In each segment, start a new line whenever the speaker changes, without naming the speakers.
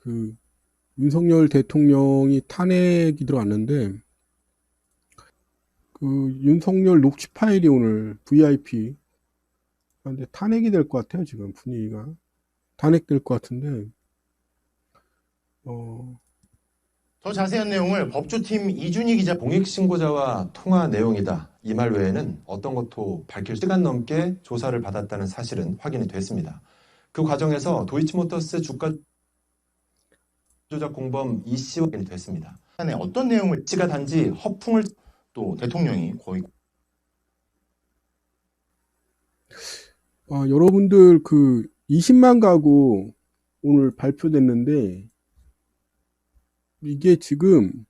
그 윤석열 대통령이 탄핵이 들어왔는데 그 윤석열 녹취 파일이 오늘 VIP 근데 탄핵이 될 것 같아요. 지금 분위기가 탄핵될 것 같은데
더 자세한 내용을 법조팀 이준희 기자
공익신고자와 통화 내용이다. 이 말 외에는 어떤 것도 밝힐 시간 넘게 조사를 받았다는 사실은 확인이 됐습니다. 그 과정에서 도이치모터스 주가 조작 공범 이 씨와 확인이 됐습니다.
안에 어떤 내용을
씨가 단지 허풍을
또 대통령이 거의
여러분들 그 20만 가구 오늘 발표됐는데 이게 지금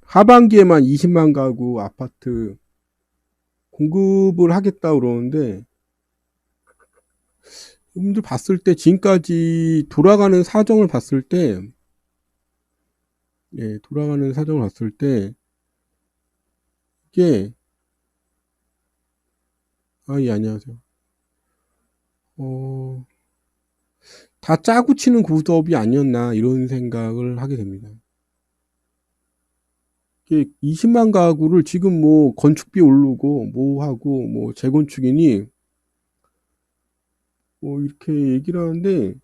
하반기에만 20만 가구 아파트 공급을 하겠다 그러는데 여러분들 봤을 때 지금까지 돌아가는 사정을 봤을 때 돌아가는 사정을 봤을 때 이게 예, 안녕하세요. 다 짜고 치는 구업이 아니었나 이런 생각을 하게 됩니다. 이게 20만 가구를 지금 뭐 건축비 오르고 뭐 하고 뭐 재건축이니 뭐 이렇게 얘기를 하는데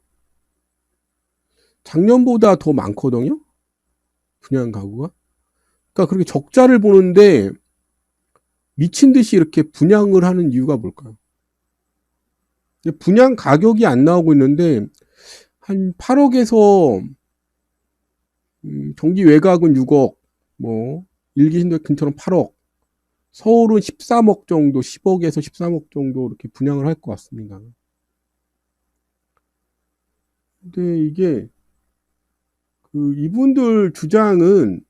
작년보다 더 많거든요. 분양 가구가. 그러니까 그렇게 적자를 보는데 미친 듯이 이렇게 분양을 하는 이유가 뭘까요? 분양 가격이 안 나오고 있는데 한 8억에서 경기 외곽은 6억, 뭐 일기 신도 근처는 8억, 서울은 13억 정도, 10억에서 13억 정도 이렇게 분양을 할 것 같습니다. 근데 이게 그 이분들 주장은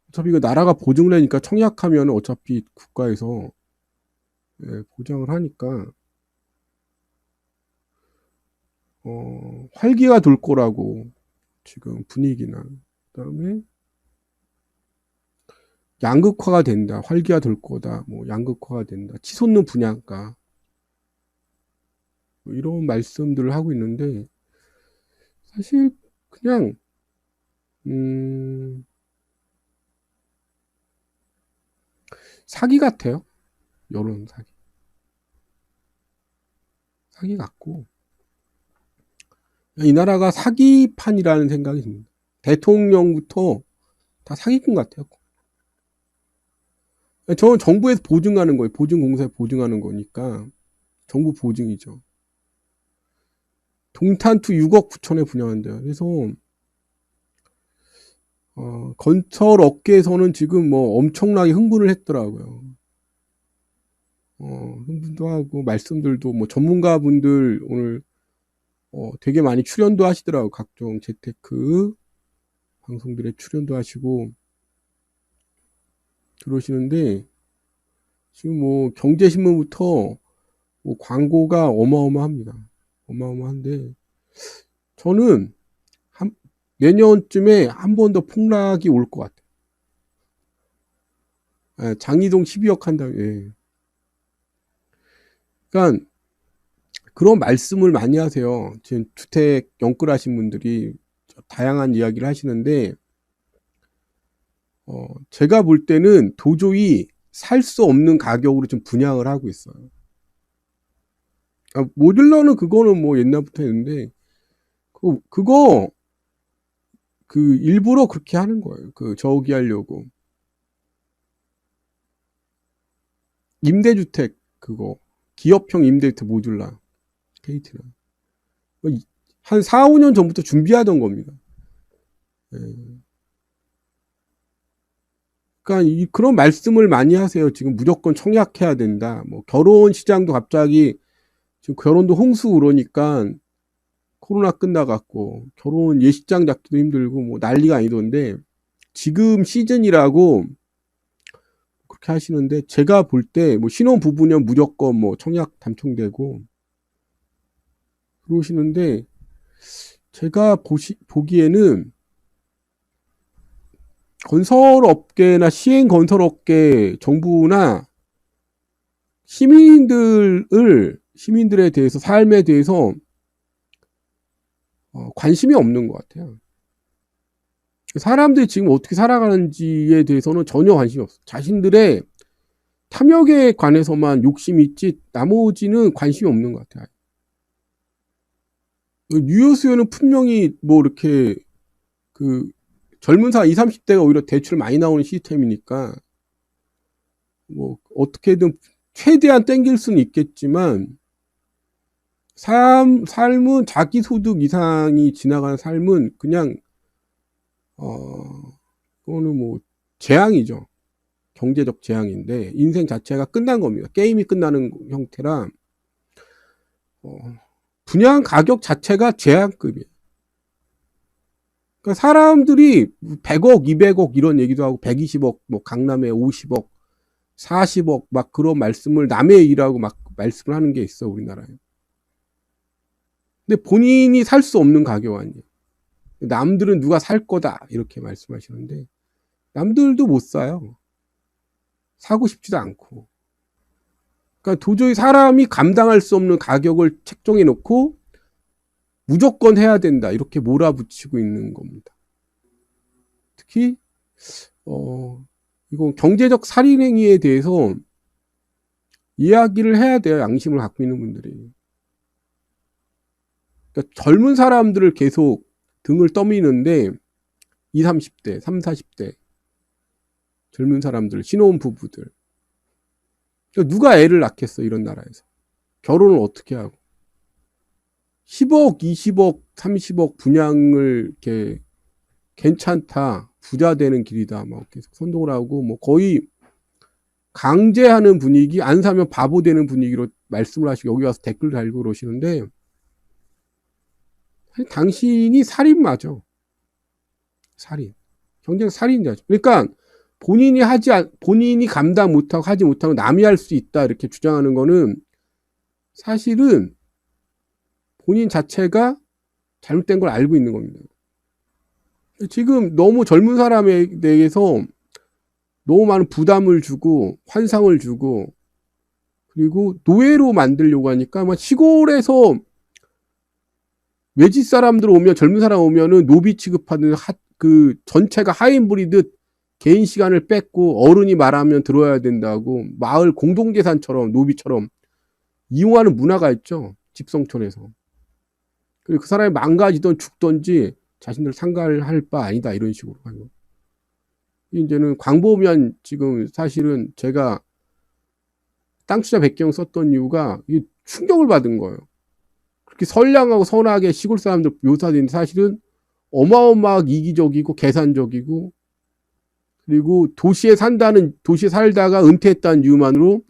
어차피 이거 나라가 보증을 하니까 청약하면 어차피 국가에서 보장을 하니까 활기가 돌 거라고 지금 분위기나 그다음에 양극화가 된다, 활기가 돌 거다, 뭐 양극화가 된다, 치솟는 분양가 뭐 이런 말씀들을 하고 있는데 사실 그냥 사기 같아요. 여론 사기 같고 이 나라가 사기판이라는 생각이 듭니다. 대통령부터 다 사기꾼 같아요. 저는 정부에서 보증하는 거예요. 보증공사에 보증하는 거니까 정부 보증이죠. 동탄투 6억 9천에 분양한대요. 그래서 건설 업계에서는 지금 뭐 엄청나게 흥분을 했더라고요. 흥분도 하고 말씀들도 뭐 전문가분들 오늘 되게 많이 출연도 하시더라고요. 각종 재테크 방송들에 출연도 하시고 그러시는데 지금 뭐 경제신문부터 뭐 광고가 어마어마합니다. 어마어마한데 저는 내년쯤에 한 번 더 폭락이 올 것 같아요. 장이동 12억 한다면 그러니까 그런 말씀을 많이 하세요. 지금 주택 영끌하신 분들이 다양한 이야기를 하시는데 제가 볼 때는 도저히 살 수 없는 가격으로 좀 분양을 하고 있어요. 모듈러는 그거는 뭐 옛날부터 했는데 그거 그 일부러 그렇게 하는 거예요. 그 저기 하려고 임대주택 그거 기업형 임대주택 모듈러 KT는 한 4, 5년 전부터 준비하던 겁니다. 그러니까 그런 말씀을 많이 하세요. 지금 무조건 청약해야 된다. 뭐 결혼 시장도 갑자기 지금 결혼도 홍수 그러니까 코로나 끝나갖고 결혼 예식장 잡기도 힘들고 뭐 난리가 아니던데 지금 시즌이라고 그렇게 하시는데 제가 볼 때 뭐 신혼 부부면 무조건 뭐 청약 담총되고 그러시는데 제가 보기에는 건설업계나 시행건설업계 정부나 시민들을 시민들에 대해서, 삶에 대해서 관심이 없는 것 같아요. 사람들이 지금 어떻게 살아가는지에 대해서는 전혀 관심이 없어. 자신들의 탐욕에 관해서만 욕심이 있지 나머지는 관심이 없는 것 같아요. 뉴욕수요는 분명히 뭐 이렇게 그 젊은 사람 20, 30대가 오히려 대출 많이 나오는 시스템이니까 뭐 어떻게든 최대한 땡길 수는 있겠지만 삶은 자기 소득 이상이 지나가는 삶은 그냥 그거는 뭐 재앙이죠. 경제적 재앙인데 인생 자체가 끝난 겁니다. 게임이 끝나는 형태라 분양 가격 자체가 재앙급이에요. 그러니까 사람들이 100억, 200억 이런 얘기도 하고 120억, 뭐 강남에 50억, 40억 막 그런 말씀을 남의 일하고 막 말씀을 하는 게 있어 우리나라에. 근데 본인이 살 수 없는 가격 아니에요. 남들은 누가 살 거다 이렇게 말씀하시는데 남들도 못 사요. 사고 싶지도 않고. 그러니까 도저히 사람이 감당할 수 없는 가격을 책정해 놓고 무조건 해야 된다 이렇게 몰아붙이고 있는 겁니다. 특히 이건 경제적 살인행위에 대해서 이야기를 해야 돼요. 양심을 갖고 있는 분들이. 그러니까 젊은 사람들을 계속 등을 떠미는데 20, 30대, 30, 40대 젊은 사람들, 신혼 부부들. 그러니까 누가 애를 낳겠어 이런 나라에서. 결혼을 어떻게 하고. 10억, 20억, 30억 분양을 이렇게 괜찮다. 부자 되는 길이다. 막 계속 선동을 하고 뭐 거의 강제하는 분위기, 안 사면 바보 되는 분위기로 말씀을 하시고 여기 와서 댓글 달고 그러시는데 당신이 살인 맞아. 살인. 경쟁 살인자죠. 그러니까 본인이 감당 못하고 하지 못하고 남이 할 수 있다 이렇게 주장하는 거는 사실은 본인 자체가 잘못된 걸 알고 있는 겁니다. 지금 너무 젊은 사람에 대해서 너무 많은 부담을 주고 환상을 주고 그리고 노예로 만들려고 하니까 막 시골에서 외지 사람들 오면 젊은 사람 오면은 노비 취급하는 그 전체가 하인 부리듯 개인 시간을 뺏고 어른이 말하면 들어야 된다고 마을 공동재산처럼 노비처럼 이용하는 문화가 있죠. 집성촌에서. 그리고 그 사람이 망가지던 죽던지 자신들 상가를 할 바 아니다 이런 식으로 하고. 이제는 광범위한 지금 사실은 제가 땅 투자 백경 썼던 이유가 충격을 받은 거예요. 그렇게 선량하고 선하게 시골 사람들 묘사된 사실은 어마어마하게 이기적이고 계산적이고 그리고 도시에 살다가 은퇴했다는 이유만으로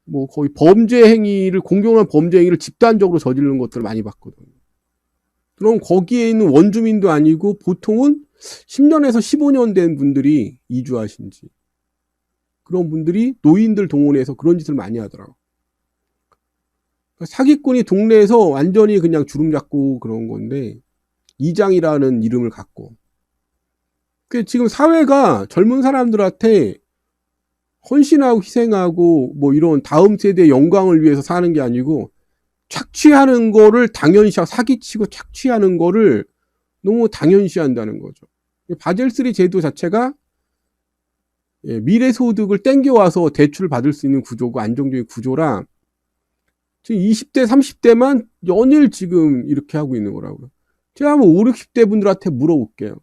뭐 거의 범죄 행위를 공경한 범죄 행위를 집단적으로 저지르는 것들을 많이 봤거든요. 그럼 거기에 있는 원주민도 아니고 보통은 10년에서 15년 된 분들이 이주하신지 그런 분들이 노인들 동원해서 그런 짓을 많이 하더라고요. 사기꾼이 동네에서 완전히 그냥 주름 잡고 그런 건데 이장이라는 이름을 갖고 지금 사회가 젊은 사람들한테 헌신하고 희생하고 뭐 이런 다음 세대의 영광을 위해서 사는 게 아니고 착취하는 거를 당연시하고 사기치고 착취하는 거를 너무 당연시한다는 거죠. 바젤3 제도 자체가 미래소득을 땡겨와서 대출을 받을 수 있는 구조고 안정적인 구조라 지금 20대, 30대만 연일 지금 이렇게 하고 있는 거라고요. 제가 한번 5, 60대 분들한테 물어볼게요.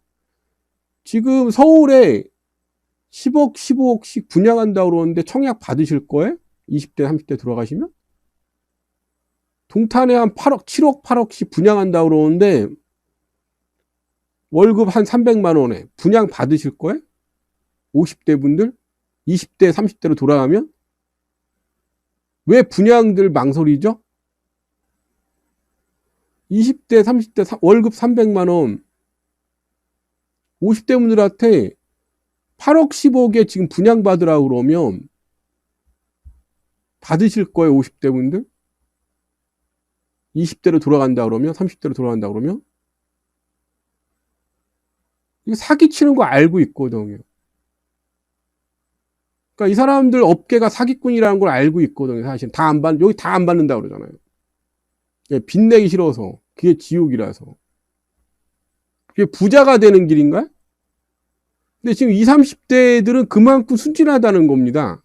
지금 서울에 10억, 15억씩 분양한다고 그러는데 청약 받으실 거예요? 20대, 30대 들어가시면? 동탄에 한 8억, 7억, 8억씩 분양한다고 그러는데 월급 한 300만 원에 분양 받으실 거예요? 50대 분들? 20대, 30대로 돌아가면? 왜 분양들 망설이죠? 20대, 30대 월급 300만 원 50대 분들한테 8억, 10억에 지금 분양받으라고 그러면 받으실 거예요, 50대 분들? 20대로 돌아간다 그러면? 30대로 돌아간다 그러면? 이거 사기치는 거 알고 있거든요. 그러니까 이 사람들 업계가 사기꾼이라는 걸 알고 있거든요. 사실 여기 다 안 받는다 그러잖아요. 예, 빚내기 싫어서. 그게 지옥이라서. 그게 부자가 되는 길인가? 근데 지금 20, 30대들은 그만큼 순진하다는 겁니다.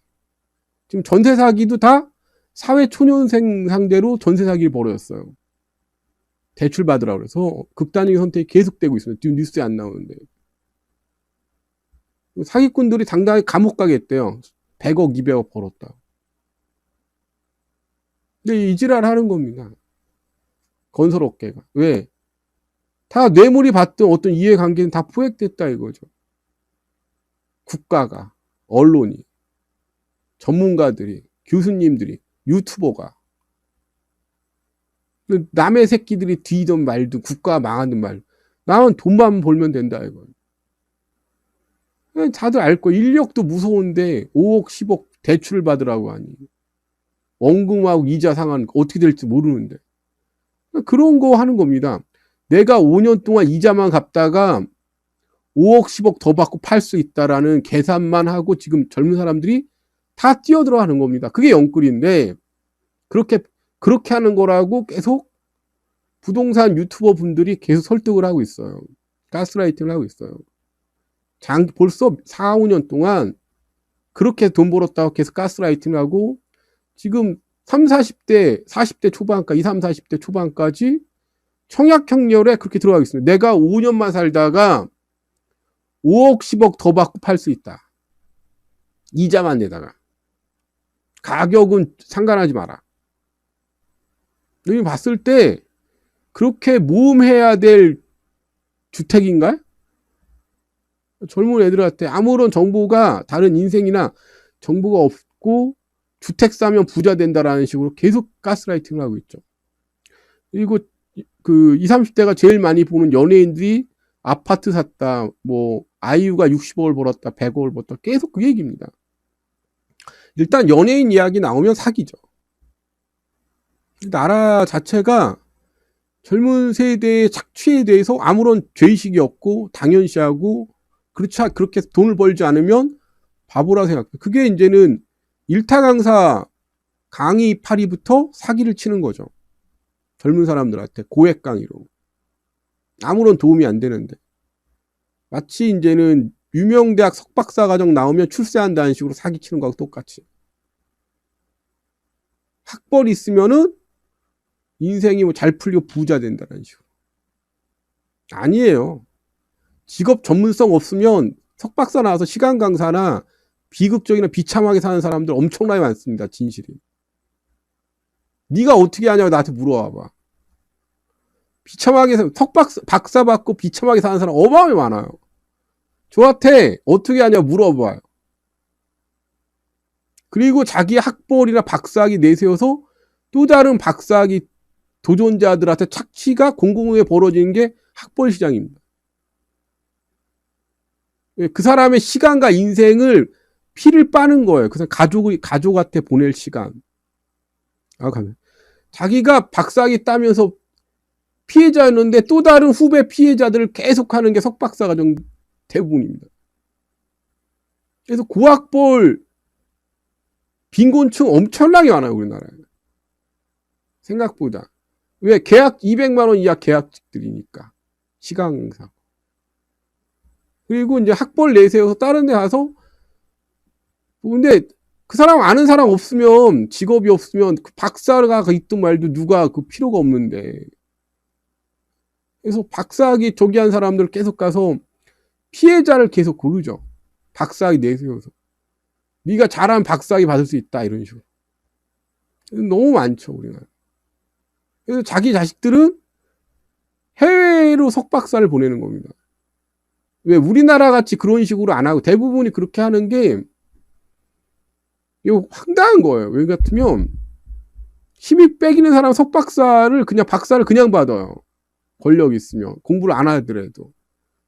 지금 전세 사기도 다 사회 초년생 상대로 전세 사기를 벌였어요. 대출 받으라고 그래서 극단적인 선택이 계속되고 있습니다. 지금 뉴스에 안 나오는데. 사기꾼들이 당당히 감옥 가겠대요. 100억, 200억 벌었다. 근데 이 지랄 하는 겁니다. 건설업계가. 왜? 다 뇌물이 받던 어떤 이해관계는 다 포획됐다 이거죠. 국가가, 언론이, 전문가들이, 교수님들이, 유튜버가. 남의 새끼들이 뒤든 말든 국가가 망하든 말. 나는 돈만 벌면 된다 이거. 다들 알 거. 인력도 무서운데 5억, 10억 대출을 받으라고 하니. 원금하고 이자 상환 어떻게 될지 모르는데. 그런 거 하는 겁니다. 내가 5년 동안 이자만 갚다가 5억, 10억 더 받고 팔 수 있다라는 계산만 하고 지금 젊은 사람들이 다 뛰어들어 하는 겁니다. 그게 영끌인데, 그렇게 하는 거라고 계속 부동산 유튜버 분들이 계속 설득을 하고 있어요. 가스라이팅을 하고 있어요. 벌써 4, 5년 동안 그렇게 돈 벌었다고 계속 가스라이팅을 하고, 지금 3, 40대, 40대 초반까지, 2, 3, 40대 초반까지 청약형렬에 그렇게 들어가고 있습니다. 내가 5년만 살다가 5억, 10억 더 받고 팔 수 있다. 이자만 내다가. 가격은 상관하지 마라. 여기 봤을 때 그렇게 모험해야 될 주택인가요? 젊은 애들한테 아무런 정보가 다른 인생이나 정보가 없고 주택 사면 부자 된다라는 식으로 계속 가스라이팅을 하고 있죠. 그리고 그 20, 30대가 제일 많이 보는 연예인들이 아파트 샀다, 뭐 아이유가 60억을 벌었다, 100억을 벌었다, 계속 그 얘기입니다. 일단 연예인 이야기 나오면 사기죠. 나라 자체가 젊은 세대의 착취에 대해서 아무런 죄의식이 없고 당연시하고 그렇게 돈을 벌지 않으면 바보라 생각해요. 그게 이제는 일타 강사 강의 파리부터 사기를 치는 거죠. 젊은 사람들한테 고액 강의로. 아무런 도움이 안 되는데. 마치 이제는 유명대학 석박사 과정 나오면 출세한다는 식으로 사기치는 거하고 똑같이. 학벌이 있으면은 인생이 뭐 잘 풀리고 부자 된다는 식으로. 아니에요. 직업 전문성 없으면 석박사 나와서 시간 강사나 비극적이나 비참하게 사는 사람들 엄청나게 많습니다. 진실이. 네가 어떻게 하냐고 나한테 물어봐봐. 비참하게 박사 받고 비참하게 사는 사람 어마어마하게 많아요. 저한테 어떻게 하냐고 물어봐요. 그리고 자기 학벌이나 박사학위 내세워서 또 다른 박사학위 도전자들한테 착취가 공공의회 벌어지는 게 학벌 시장입니다. 그 사람의 시간과 인생을 피를 빠는 거예요. 그래서 가족한테 보낼 시간. 자기가 박사학위 따면서 피해자였는데 또 다른 후배 피해자들을 계속하는 게 석박사 과정 대부분입니다. 그래서 고학벌 빈곤층 엄청나게 많아요, 우리나라에. 생각보다. 왜? 계약 200만 원 이하 계약직들이니까. 시간 강사. 그리고 이제 학벌 내세워서 다른 데 가서, 근데 그 사람 아는 사람 없으면, 직업이 없으면 그 박사가 있든 말든 누가 그 필요가 없는데. 그래서 박사학위 저기 한 사람들 계속 가서 피해자를 계속 고르죠. 박사학위 내세워서. 네가 잘하면 박사학위 받을 수 있다, 이런 식으로. 너무 많죠, 우리나라. 그래서 자기 자식들은 해외로 석박사를 보내는 겁니다. 왜? 우리나라 같이 그런 식으로 안 하고 대부분이 그렇게 하는 게 이거 황당한 거예요. 왜 같으면 힘이 빼기는 사람 석박사를 그냥 박사를 그냥 받아요. 권력이 있으면 공부를 안 하더라도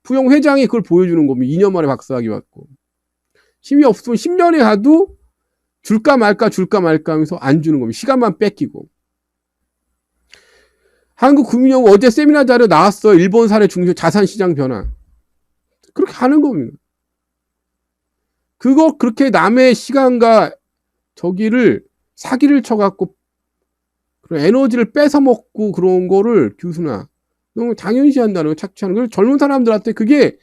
부영 회장이 그걸 보여주는 겁니다. 2년 만에 박사학위 받고 힘이 없으면 10년에 가도 줄까 말까 하면서 안 주는 겁니다. 시간만 뺏기고. 한국금융 어제 세미나 자료 나왔어요. 일본 사례 중소 자산시장 변화. 그렇게 하는 겁니다. 그거 그렇게 남의 시간과 저기를 사기를 쳐갖고 그런 에너지를 뺏어 먹고 그런 거를 교수나 너무 당연시 한다는 거, 착취하는 걸. 젊은 사람들한테 그게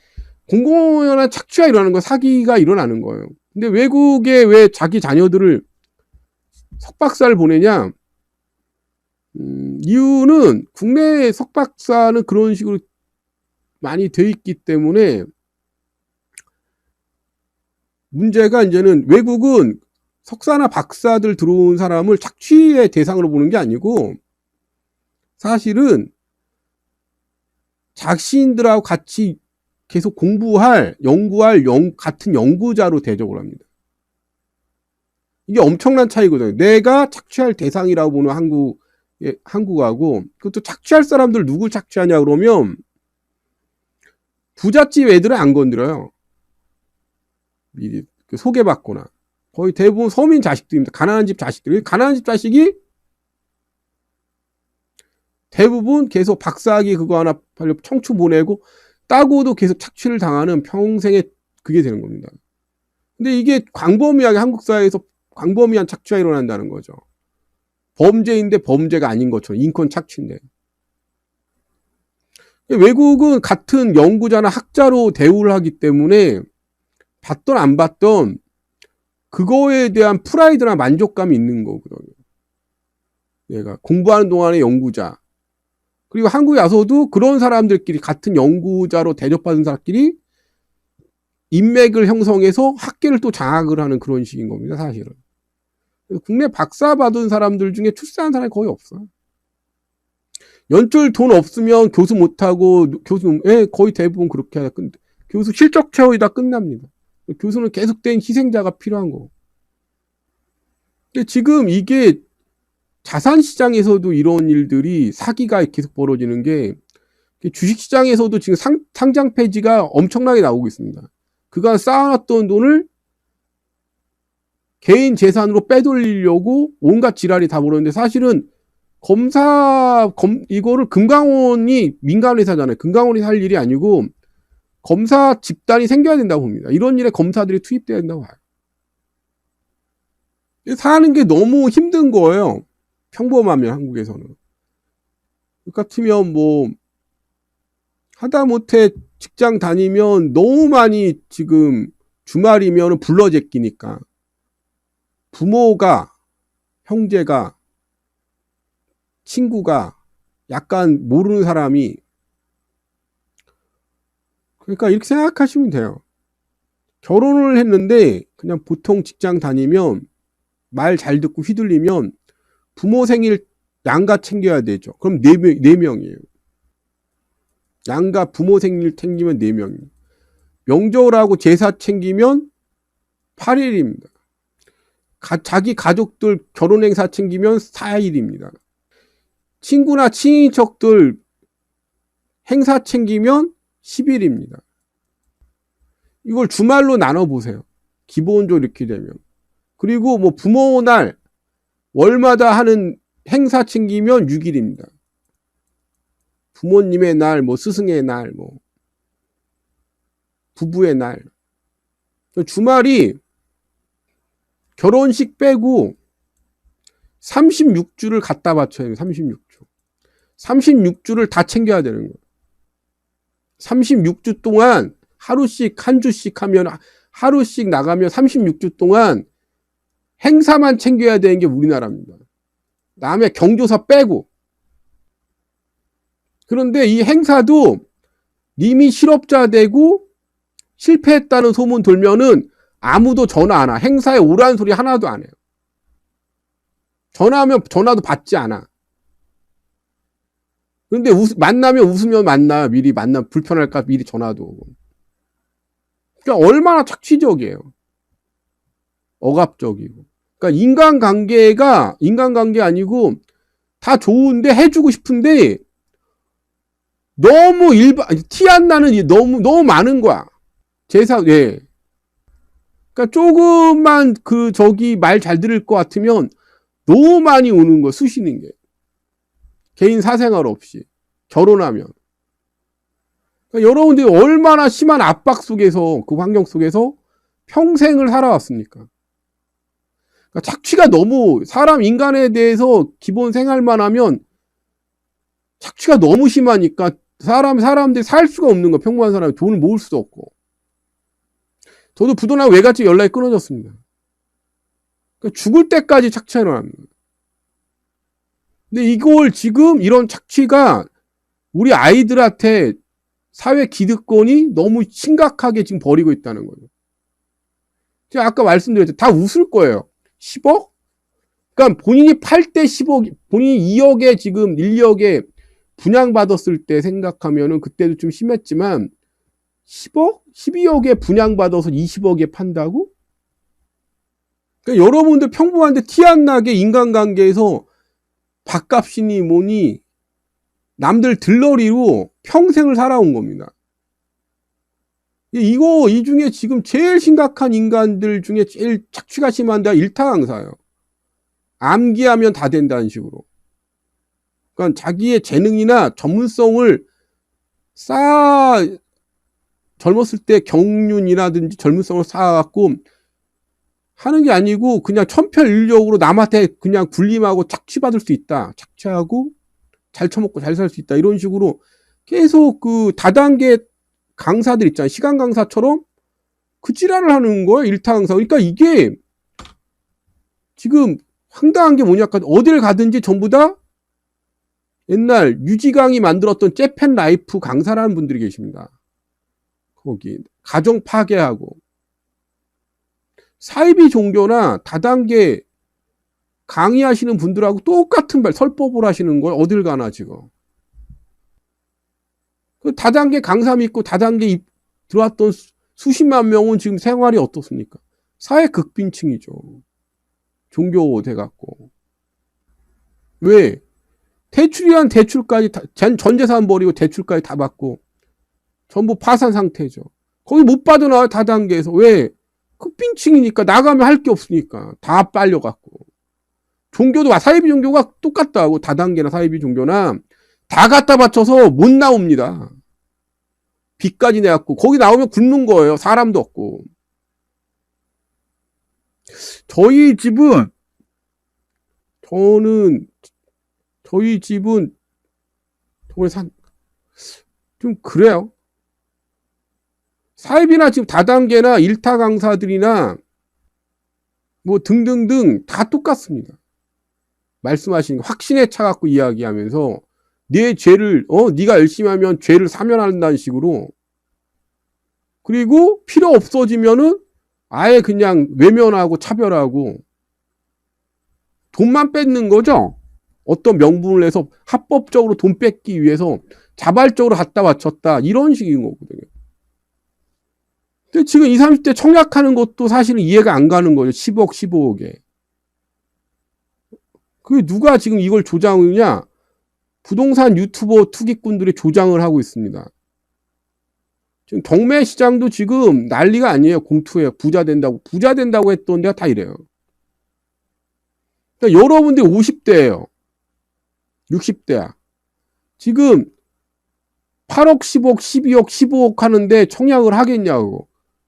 공공연한 착취가 일어나는 거, 사기가 일어나는 거예요. 근데 외국에 왜 자기 자녀들을 석박사를 보내냐? 이유는 국내 석박사는 그런 식으로 많이 돼 있기 때문에 문제가 이제는 외국은 석사나 박사들 들어온 사람을 착취의 대상으로 보는 게 아니고 사실은 자신들하고 같이 계속 공부할, 연구할 같은 연구자로 대접을 합니다. 이게 엄청난 차이거든요. 내가 착취할 대상이라고 보는 한국하고, 그것도 착취할 사람들 누굴 착취하냐 그러면 부잣집 애들은 안 건드려요. 미리 소개받거나. 거의 대부분 서민 자식들입니다. 가난한 집 자식들. 가난한 집 자식이 대부분 계속 박사학위 그거 하나 청추 보내고 따고도 계속 착취를 당하는 평생에 그게 되는 겁니다. 근데 이게 광범위하게 한국 사회에서 광범위한 착취가 일어난다는 거죠. 범죄인데 범죄가 아닌 것처럼 인권 착취인데. 외국은 같은 연구자나 학자로 대우를 하기 때문에 받던 안 받던 그거에 대한 프라이드나 만족감이 있는 거거든요. 얘가 공부하는 동안의 연구자. 그리고 한국에 와서도 그런 사람들끼리 같은 연구자로 대접받은 사람끼리 인맥을 형성해서 학계를 또 장악을 하는 그런 식인 겁니다, 사실은. 국내 박사 받은 사람들 중에 출세한 사람이 거의 없어요. 연줄 돈 없으면 교수 못하고, 거의 대부분 그렇게 하다 교수 실적 채워이다 끝납니다. 교수는 계속된 희생자가 필요한 거고. 근데 지금 이게 자산시장에서도 이런 일들이 사기가 계속 벌어지는 게 주식시장에서도 지금 상장 폐지가 엄청나게 나오고 있습니다. 그간 쌓아놨던 돈을 개인 재산으로 빼돌리려고 온갖 지랄이 다 벌어졌는데 사실은 이거를 금강원이 민간회사잖아요. 금강원이 할 일이 아니고 검사 집단이 생겨야 된다고 봅니다. 이런 일에 검사들이 투입돼야 된다고 봐요. 사는 게 너무 힘든 거예요. 평범하면 한국에서는. 같으면 하다못해 직장 다니면 너무 많이 지금 주말이면 불러제끼니까 부모가, 형제가, 친구가 약간 모르는 사람이 그러니까 이렇게 생각하시면 돼요. 결혼을 했는데 그냥 보통 직장 다니면 말 잘 듣고 휘둘리면 부모 생일 양가 챙겨야 되죠. 그럼 4명이에요. 양가 부모 생일 챙기면 4명이에요. 명절하고 제사 챙기면 8일입니다. 자기 가족들 결혼 행사 챙기면 4일입니다. 친구나 친인척들 행사 챙기면 10일입니다. 이걸 주말로 나눠보세요. 기본적으로 이렇게 되면. 그리고 부모 날 월마다 하는 행사 챙기면 6일입니다. 부모님의 날, 스승의 날, 부부의 날. 주말이 결혼식 빼고 36주를 갖다 바쳐야 돼요. 36주. 36주를 다 챙겨야 되는 거예요. 36주 동안 하루씩 한 주씩 하면 하루씩 나가면 36주 동안 행사만 챙겨야 되는 게 우리나라입니다. 남의 경조사 빼고. 그런데 이 행사도 님이 실업자 되고 실패했다는 소문 돌면은 아무도 전화 안 와. 행사에 오라는 소리 하나도 안 해요. 전화하면 전화도 받지 않아. 그런데 만나면 웃으면 만나. 미리 불편할까 미리 전화도 오고. 그러니까 얼마나 착취적이에요. 억압적이고. 그러니까 인간관계 아니고 다 좋은데 해주고 싶은데 너무 티 안 나는 일 너무 많은 거야. 그러니까 조금만 말 잘 들을 것 같으면 너무 많이 오는 거, 쑤시는 게. 개인 사생활 없이. 결혼하면. 그러니까 여러분들이 얼마나 심한 압박 속에서, 그 환경 속에서 평생을 살아왔습니까? 그러니까 착취가 너무 사람 인간에 대해서 기본 생활만 하면 착취가 너무 심하니까 사람들이 살 수가 없는 거. 평범한 사람이 돈을 모을 수도 없고. 저도 부도나고 외갓집 연락이 끊어졌습니다. 그러니까 죽을 때까지 착취하러 합니다. 근데 이걸 지금 이런 착취가 우리 아이들한테 사회 기득권이 너무 심각하게 지금 벌이고 있다는 거죠. 제가 아까 말씀드렸죠. 다 웃을 거예요. 10억? 그러니까 본인이 팔 때 10억, 본인이 2억에 지금 1억에 분양받았을 때 생각하면은 그때도 좀 심했지만 10억? 12억에 분양받아서 20억에 판다고? 그러니까 여러분들 평범한데 티 안 나게 인간관계에서 밥값이니 뭐니 남들 들러리로 평생을 살아온 겁니다. 이 중에 지금 제일 심각한 인간들 중에 제일 착취가 심한 데가 일타강사예요. 암기하면 다 된다는 식으로. 그러니까 자기의 재능이나 전문성을 젊었을 때 경륜이라든지 전문성을 쌓아갖고 하는 게 아니고 그냥 천편일률적으로 남한테 그냥 군림하고 착취받을 수 있다. 착취하고 잘 처먹고 잘 살 수 있다. 이런 식으로 계속 그 다단계 강사들 있잖아요. 시간 강사처럼 그 지랄을 하는 거예요. 일타 강사. 그러니까 이게 지금 황당한 게 뭐냐. 어딜 가든지 전부 다 옛날 유지강이 만들었던 재팬 라이프 강사라는 분들이 계십니다. 거기 가정 파괴하고 사이비 종교나 다단계 강의하시는 분들하고 똑같은 설법을 하시는 걸 어딜 가나 지금. 그 다단계 강사 믿고 다단계 들어왔던 수십만 명은 지금 생활이 어떻습니까? 사회 극빈층이죠. 종교 돼갖고. 왜? 대출이란 대출까지 전 재산 버리고 대출까지 다 받고 전부 파산 상태죠. 거기 못 빠져나와요. 다단계에서. 왜? 극빈층이니까 나가면 할 게 없으니까 다 빨려갖고. 종교도 사이비 종교가 똑같다고. 다단계나 사이비 종교나 다 갖다 바쳐서 못 나옵니다. 빚까지 내갖고 거기 나오면 굶는 거예요. 사람도 없고. 저희 집은 좀 그래요. 사이비나 지금 다단계나 일타 강사들이나 뭐 등등등 다 똑같습니다. 말씀하신 확신에 차갖고 이야기하면서 내 죄를 네가 열심히 하면 죄를 사면한다는 식으로. 그리고 필요 없어지면은 아예 그냥 외면하고 차별하고 돈만 뺏는 거죠. 어떤 명분을 내서 합법적으로 돈 뺏기 위해서 자발적으로 갖다 바쳤다. 이런 식인 거거든요. 근데 지금 20, 30대 청약하는 것도 사실은 이해가 안 가는 거죠. 10억, 15억에. 그게 누가 지금 이걸 조장하느냐? 부동산 유튜버 투기꾼들이 조장을 하고 있습니다. 지금 경매 시장도 지금 난리가 아니에요. 공투예요. 부자 된다고 했던 데가 다 이래요. 그러니까 여러분들이 50대예요. 60대야. 지금 8억, 10억, 12억, 15억 하는데 청약을 하겠냐고.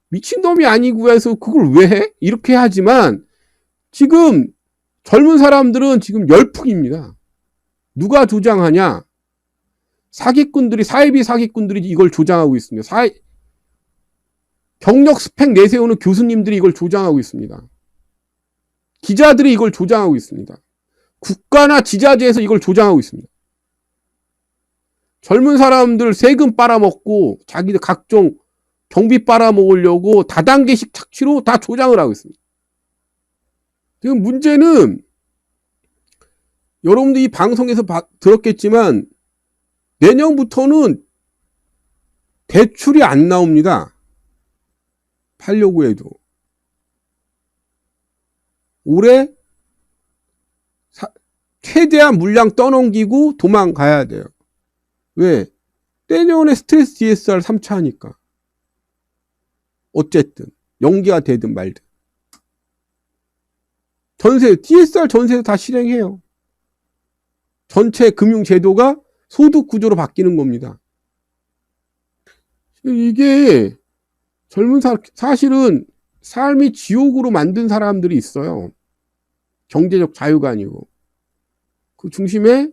미친놈이 아니고 해서 그걸 왜 해? 이렇게 하지만 지금 젊은 사람들은 지금 열풍입니다. 누가 조장하냐? 사이비 사기꾼들이 이걸 조장하고 있습니다. 경력 스펙 내세우는 교수님들이 이걸 조장하고 있습니다. 기자들이 이걸 조장하고 있습니다. 국가나 지자체에서 이걸 조장하고 있습니다. 젊은 사람들 세금 빨아먹고 자기들 각종 경비 빨아먹으려고 다단계식 착취로 다 조장을 하고 있습니다. 지금 문제는 여러분들 이 방송에서 들었겠지만 내년부터는 대출이 안 나옵니다. 팔려고 해도. 올해 최대한 물량 떠넘기고 도망가야 돼요. 왜? 내년에 스트레스 DSR 3차 하니까. 어쨌든 연기가 되든 말든. DSR 전세도 다 실행해요. 전체 금융제도가 소득 구조로 바뀌는 겁니다. 이게 사실은 삶이 지옥으로 만든 사람들이 있어요. 경제적 자유가 아니고. 그 중심에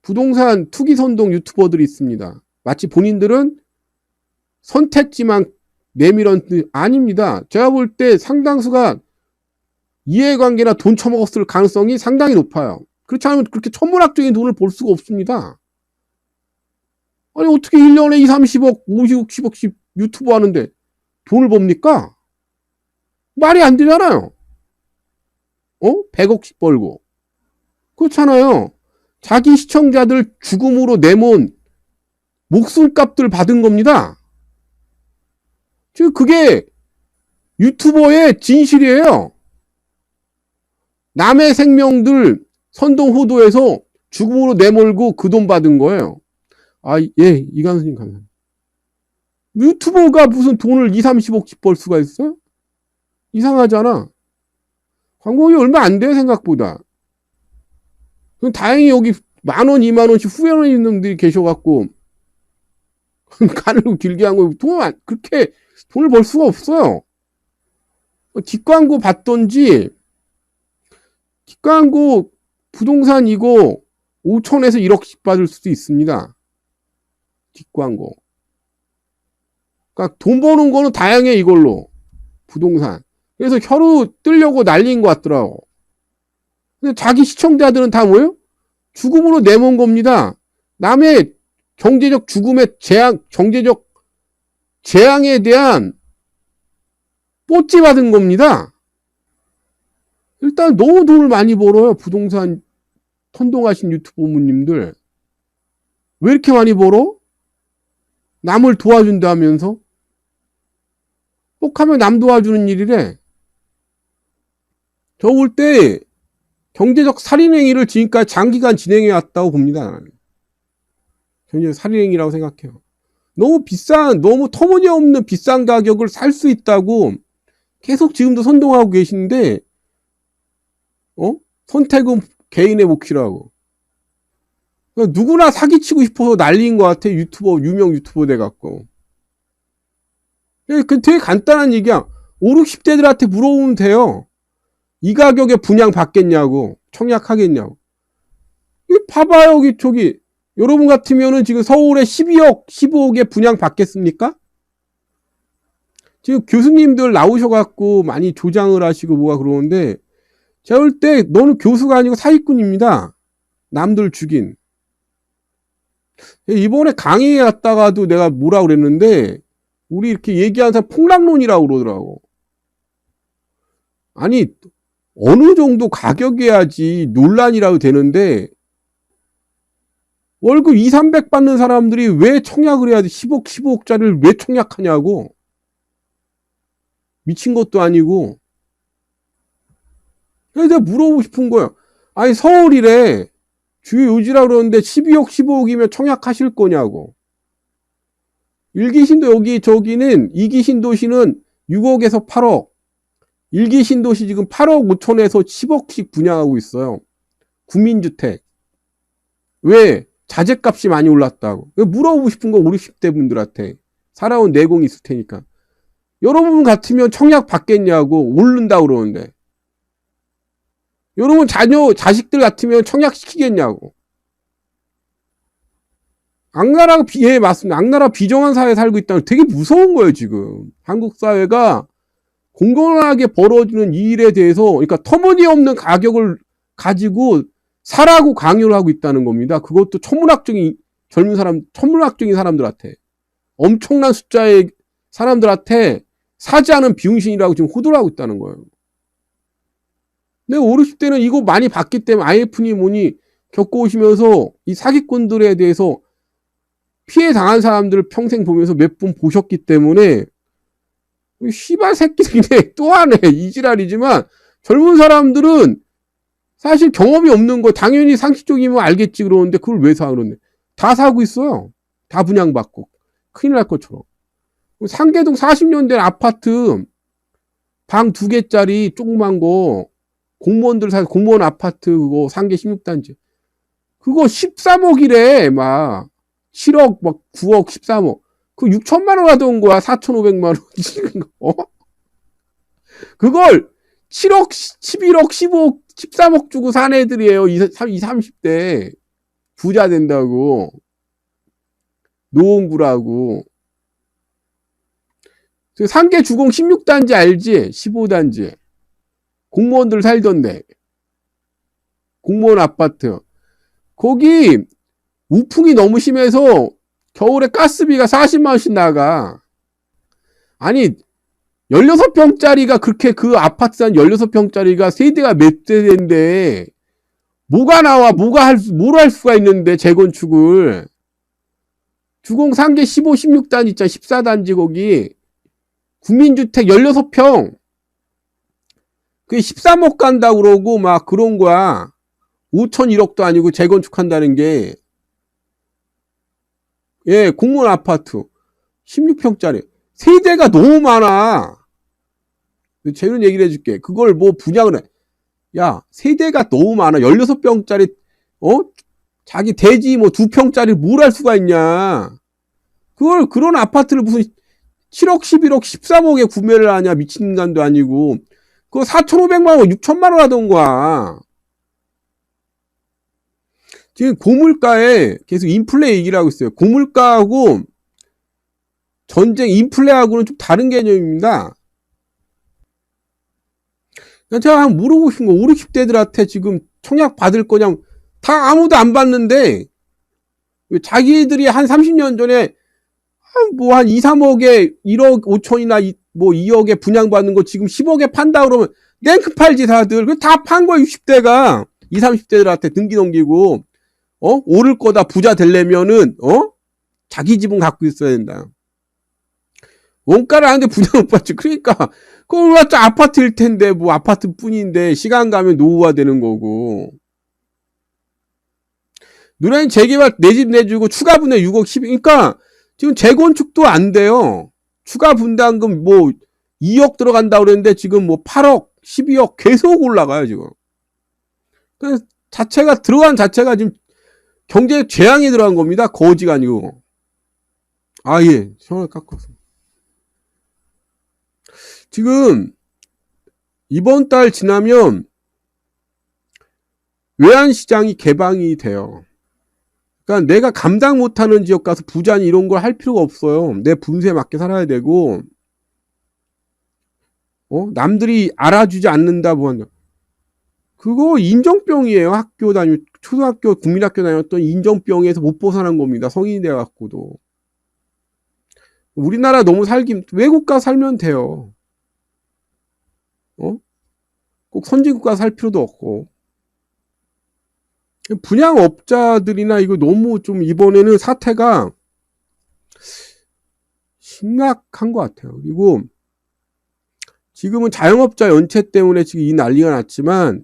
부동산 투기 선동 유튜버들이 있습니다. 마치 본인들은 선택지만 내밀었는데 아닙니다. 제가 볼 때 상당수가 이해관계나 돈 처먹었을 가능성이 상당히 높아요. 그렇지 않으면 그렇게 천문학적인 돈을 벌 수가 없습니다. 아니 어떻게 1년에 2, 30억, 50억, 10억씩 유튜브 하는데 돈을 법니까? 말이 안 되잖아요. 100억씩 벌고. 그렇잖아요. 자기 시청자들 죽음으로 내몬 목숨값들 받은 겁니다. 지금 그게 유튜버의 진실이에요. 남의 생명들 선동호도에서 죽음으로 내몰고 그 돈 받은 거예요. 예, 이강수님 감사합니다. 유튜버가 무슨 돈을 2, 30억씩 벌 수가 있어요? 이상하잖아. 광고비 얼마 안 돼요, 생각보다. 다행히 여기 10,000원, 20,000원씩 후회하는 놈들이 계셔갖고, 가늘고 길게 한 거, 그렇게 돈을 벌 수가 없어요. 뒷광고 받던지, 뒷광고 부동산 이거 5천에서 1억씩 받을 수도 있습니다. 뒷광고. 그러니까 돈 버는 거는 다양해, 이걸로. 부동산. 그래서 혀로 뜨려고 난리인 것 같더라고. 근데 자기 시청자들은 다 뭐예요? 죽음으로 내몬 겁니다. 남의 경제적 죽음의 경제적 재앙에 대한 뽀찌 받은 겁니다. 일단 너무 돈을 많이 벌어요. 부동산 선동하신 유튜버님들. 왜 이렇게 많이 벌어? 남을 도와준다면서? 꼭 하면 남 도와주는 일이래. 저 볼 때 경제적 살인행위를 지금까지 장기간 진행해 왔다고 봅니다. 나는. 경제적 살인행위라고 생각해요. 너무 비싼, 너무 터무니없는 비싼 가격을 살 수 있다고 계속 지금도 선동하고 계시는데, 선택은 개인의 몫이라고. 누구나 사기치고 싶어서 난리인 것 같아. 유명 유튜버 돼갖고. 그 되게 간단한 얘기야. 5, 60대들한테 물어보면 돼요. 이 가격에 분양 받겠냐고. 청약하겠냐고. 봐봐요. 여러분 같으면은 지금 서울에 12억, 15억에 분양 받겠습니까? 지금 교수님들 나오셔갖고 많이 조장을 하시고 뭐가 그러는데, 제가 볼 때 너는 교수가 아니고 사기꾼입니다. 남들 죽인. 이번에 강의에 갔다가도 내가 뭐라 그랬는데, 우리 이렇게 얘기하는 사람 폭락론이라고 그러더라고. 아니, 어느 정도 가격이야지 논란이라도 되는데, 월급 2, 300 받는 사람들이 왜 청약을 해야 돼? 10억, 15억짜리를 왜 청약하냐고. 미친 것도 아니고. 그래서 내가 물어보고 싶은 거야. 아니, 서울이래. 주요 요지라 그러는데 12억, 15억이면 청약하실 거냐고. 1기 신도 저기는 2기 신도시는 6억에서 8억. 1기 신도시 지금 8억 5천에서 10억씩 분양하고 있어요. 국민주택. 왜? 자재값이 많이 올랐다고. 물어보고 싶은 거 50, 60대 분들한테. 살아온 내공이 있을 테니까. 여러분 같으면 청약 받겠냐고 오른다고 그러는데. 여러분 자식들 같으면 청약시키겠냐고. 예, 맞습니다. 악랄하고 비정한 사회에 살고 있다는 되게 무서운 거예요, 지금. 한국 사회가 공공하게 벌어지는 이 일에 대해서, 그러니까 터무니없는 가격을 가지고 사라고 강요를 하고 있다는 겁니다. 그것도 천문학적인 사람들한테. 엄청난 숫자의 사람들한테 사지 않은 비용신이라고 지금 호도를 하고 있다는 거예요. 근데 5, 60대는 이거 많이 봤기 때문에 IF니 뭐니 겪어오시면서 이 사기꾼들에 대해서 피해 당한 사람들을 평생 보면서 몇 분 보셨기 때문에 씨발 새끼들이네 또 하네 이 지랄이지만 젊은 사람들은 사실 경험이 없는 거 당연히 상식적이면 알겠지 그러는데 그걸 왜 사 그러네. 다 사고 있어요. 다 분양받고 큰일 날 것처럼. 상계동 40년 된 아파트 방 2개짜리 조그만 거 공무원들 사 공무원 아파트 그거 상계 16단지 그거 13억이래 막 7억 막 9억 13억 그 6천만 원 하던 거야 4,500만 원 지금 그걸 7억, 11억, 15억, 13억 주고 산 애들이에요. 20, 30대. 부자 된다고. 노원구라고. 상계 주공 16단지 알지? 15단지. 공무원들 살던데. 공무원 아파트. 거기 우풍이 너무 심해서 겨울에 가스비가 40만원씩 나가. 아니 16평짜리가 그렇게 그 아파트 한 16평짜리가 세대가 몇 세대인데 뭐가 나와 뭘 할 수가 있는데 재건축을. 주공 상계 15, 16단지 있잖아. 14단지 거기 국민주택 16평 그게 13억 간다고 그러고 막 그런 거야. 5천 1억도 아니고 재건축한다는 게. 예, 공무원 아파트 16평짜리 세대가 너무 많아. 재밌는 얘기를 해줄게. 그걸 뭐 분양을 해. 야, 세대가 너무 많아. 16평짜리 자기 대지 뭐 2평짜리 뭘 할 수가 있냐. 그런 아파트를 무슨 7억, 11억, 13억에 구매를 하냐. 미친 인간도 아니고. 그거 4,500만 원, 6천만 원 하던 거야. 지금 고물가에 계속 인플레 얘기를 하고 있어요. 고물가하고 전쟁 인플레하고는 좀 다른 개념입니다. 제가 한번 물어보신 거 5, 60대들한테 지금 청약 받을 거냐 다 아무도 안 받는데 자기들이 한 30년 전에 뭐 한 2, 3억에 1억 5천이나 뭐 2억에 분양받는 거 지금 10억에 판다 그러면 랭크 팔지 다들. 다 판 거야 60대가. 20, 30대들한테 등기 넘기고 오를 거다 부자 되려면은 자기 집은 갖고 있어야 된다. 원가를 하는데 분양 못 받지. 그러니까 그걸 왜 아파트일 텐데 뭐 아파트뿐인데 시간 가면 노후화 되는 거고. 누나는 재개발 내 집 내주고 추가 분양 6억 10억. 그러니까 지금 재건축도 안 돼요. 추가 분담금 뭐 2억 들어간다고 그랬는데 지금 뭐 8억 12억 계속 올라가요 지금. 그래서 들어간 자체가 지금 경제 재앙이 들어간 겁니다. 거지가 아니고. 아, 예. 시원하게 깎았어. 지금 이번 달 지나면 외환시장이 개방이 돼요. 그러니까 내가 감당 못하는 지역 가서 부자니 이런 걸 할 필요가 없어요. 내 분수에 맞게 살아야 되고, 남들이 알아주지 않는다 뭐 한다. 그거 인정병이에요. 학교 다니고 초등학교 국민학교 다녔던 인정병에서 못 벗어난 겁니다. 성인이 돼갖고도. 우리나라 너무 외국 가서 살면 돼요. 꼭 선진국 가서 살 필요도 없고. 분양업자들이나 이거 너무 좀 이번에는 사태가 심각한 것 같아요. 그리고 지금은 자영업자 연체 때문에 지금 이 난리가 났지만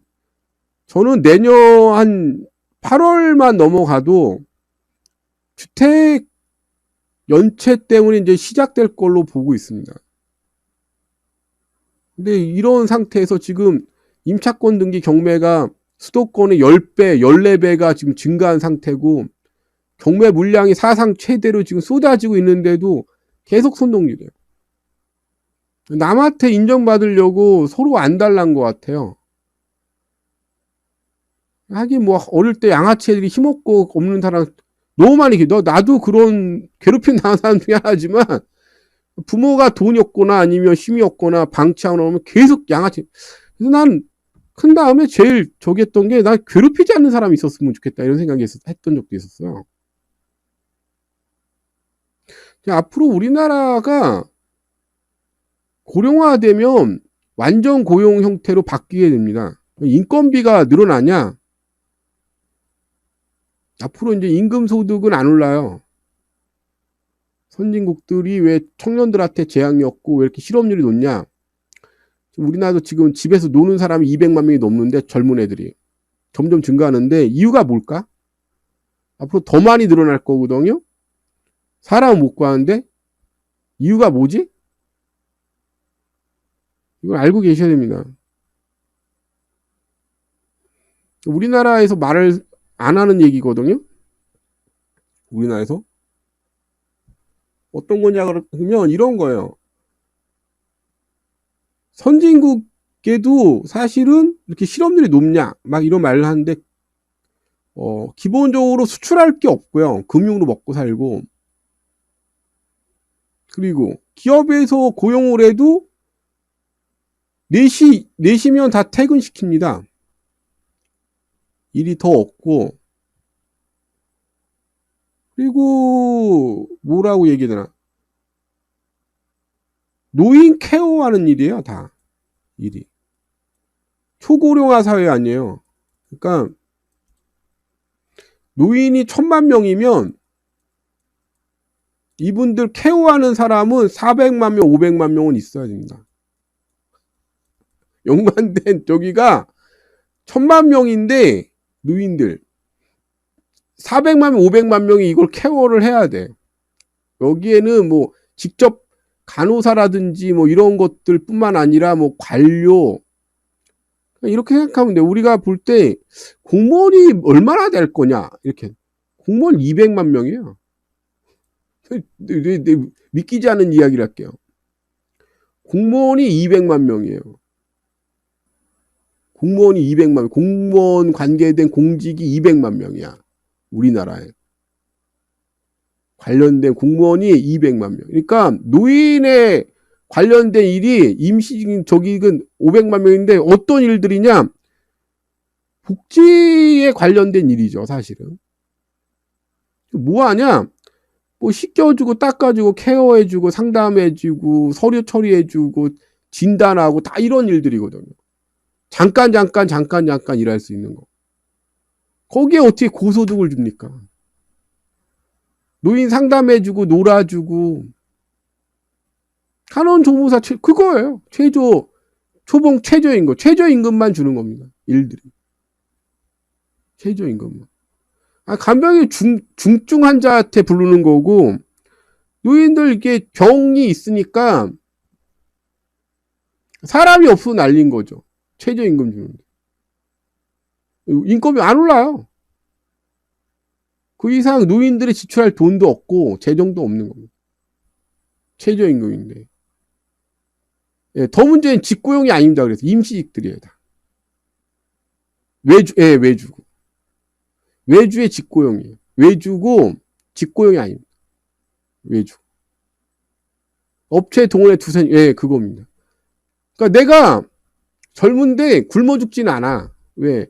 저는 내년 한 8월만 넘어가도 주택 연체 때문에 이제 시작될 걸로 보고 있습니다. 근데 이런 상태에서 지금 임차권 등기 경매가 수도권의 10배, 14배가 지금 증가한 상태고 경매 물량이 사상 최대로 지금 쏟아지고 있는데도 계속 선동률이에요. 남한테 인정받으려고 서로 안 달란 것 같아요. 하긴 뭐 어릴 때 양아치 애들이 힘없고 없는 사람 너무 많이 나도 그런 괴롭힘 당한 사람 중에 하나지만 부모가 돈이 없거나 아니면 힘이 없거나 방치하거나 하면 계속 양아치. 그래서 난 큰 다음에 제일 저기 했던 게 나 괴롭히지 않는 사람이 있었으면 좋겠다 이런 생각이 했던 적도 있었어요. 앞으로 우리나라가 고령화되면 완전 고용 형태로 바뀌게 됩니다. 인건비가 늘어나냐? 앞으로 이제 임금 소득은 안 올라요. 선진국들이 왜 청년들한테 제약이 없고 왜 이렇게 실업률이 높냐? 우리나라도 지금 집에서 노는 사람이 200만 명이 넘는데 젊은 애들이 점점 증가하는데 이유가 뭘까? 앞으로 더 많이 늘어날 거거든요. 사람을 못 구하는데 이유가 뭐지? 이걸 알고 계셔야 됩니다. 우리나라에서 말을 안 하는 얘기거든요. 우리나라에서 어떤 거냐 그러면 이런 거예요. 선진국에도 사실은 이렇게 실업률이 높냐 막 이런 말을 하는데 기본적으로 수출할 게 없고요. 금융으로 먹고 살고, 그리고 기업에서 고용을 해도 4시면 다 퇴근시킵니다. 일이 더 없고, 그리고 뭐라고 얘기해야 되나, 노인 케어하는 일이에요. 다 일이 초고령화 사회 아니에요. 그러니까 노인이 1000만 명이면 이분들 케어하는 사람은 400만 명, 500만 명은 있어야 됩니다. 영만된 저기가 1000만 명인데 노인들 400만 명, 500만 명이 이걸 케어를 해야 돼. 여기에는 뭐 직접 간호사라든지 뭐 이런 것들 뿐만 아니라 뭐 관료, 이렇게 생각하면 돼. 우리가 볼 때 공무원이 얼마나 될 거냐, 이렇게. 공무원 200만 명이에요. 믿기지 않는 이야기를 할게요. 공무원이 200만 명이에요. 공무원이 200만 명, 공무원 관계된 공직이 200만 명이야. 우리나라에. 관련된 공무원이 200만 명. 그러니까 노인에 관련된 일이 저기는 500만 명인데 어떤 일들이냐? 복지에 관련된 일이죠, 사실은. 뭐 하냐? 뭐 씻겨주고 닦아주고 케어해주고 상담해주고 서류 처리해주고 진단하고 다 이런 일들이거든요. 잠깐 일할 수 있는 거. 거기에 어떻게 고소득을 줍니까? 노인 상담해주고 놀아주고 간원조무사 그거예요. 초봉 최저임금, 최저임금만 주는 겁니다. 일들이 최저임금만. 간병이 중증 환자한테 부르는 거고, 노인들 이게 병이 있으니까 사람이 없어서 날린 거죠. 최저임금 주는데 인건비 안 올라요. 그 이상 노인들이 지출할 돈도 없고 재정도 없는 겁니다. 최저임금인데. 예, 더 문제는 직고용이 아닙니다. 그래서 임시직들이에요. 다. 외주고. 외주의 직고용이에요. 외주고 직고용이 아닙니다. 외주. 업체 동원해 그겁니다. 그러니까 내가 젊은데 굶어 죽진 않아. 왜?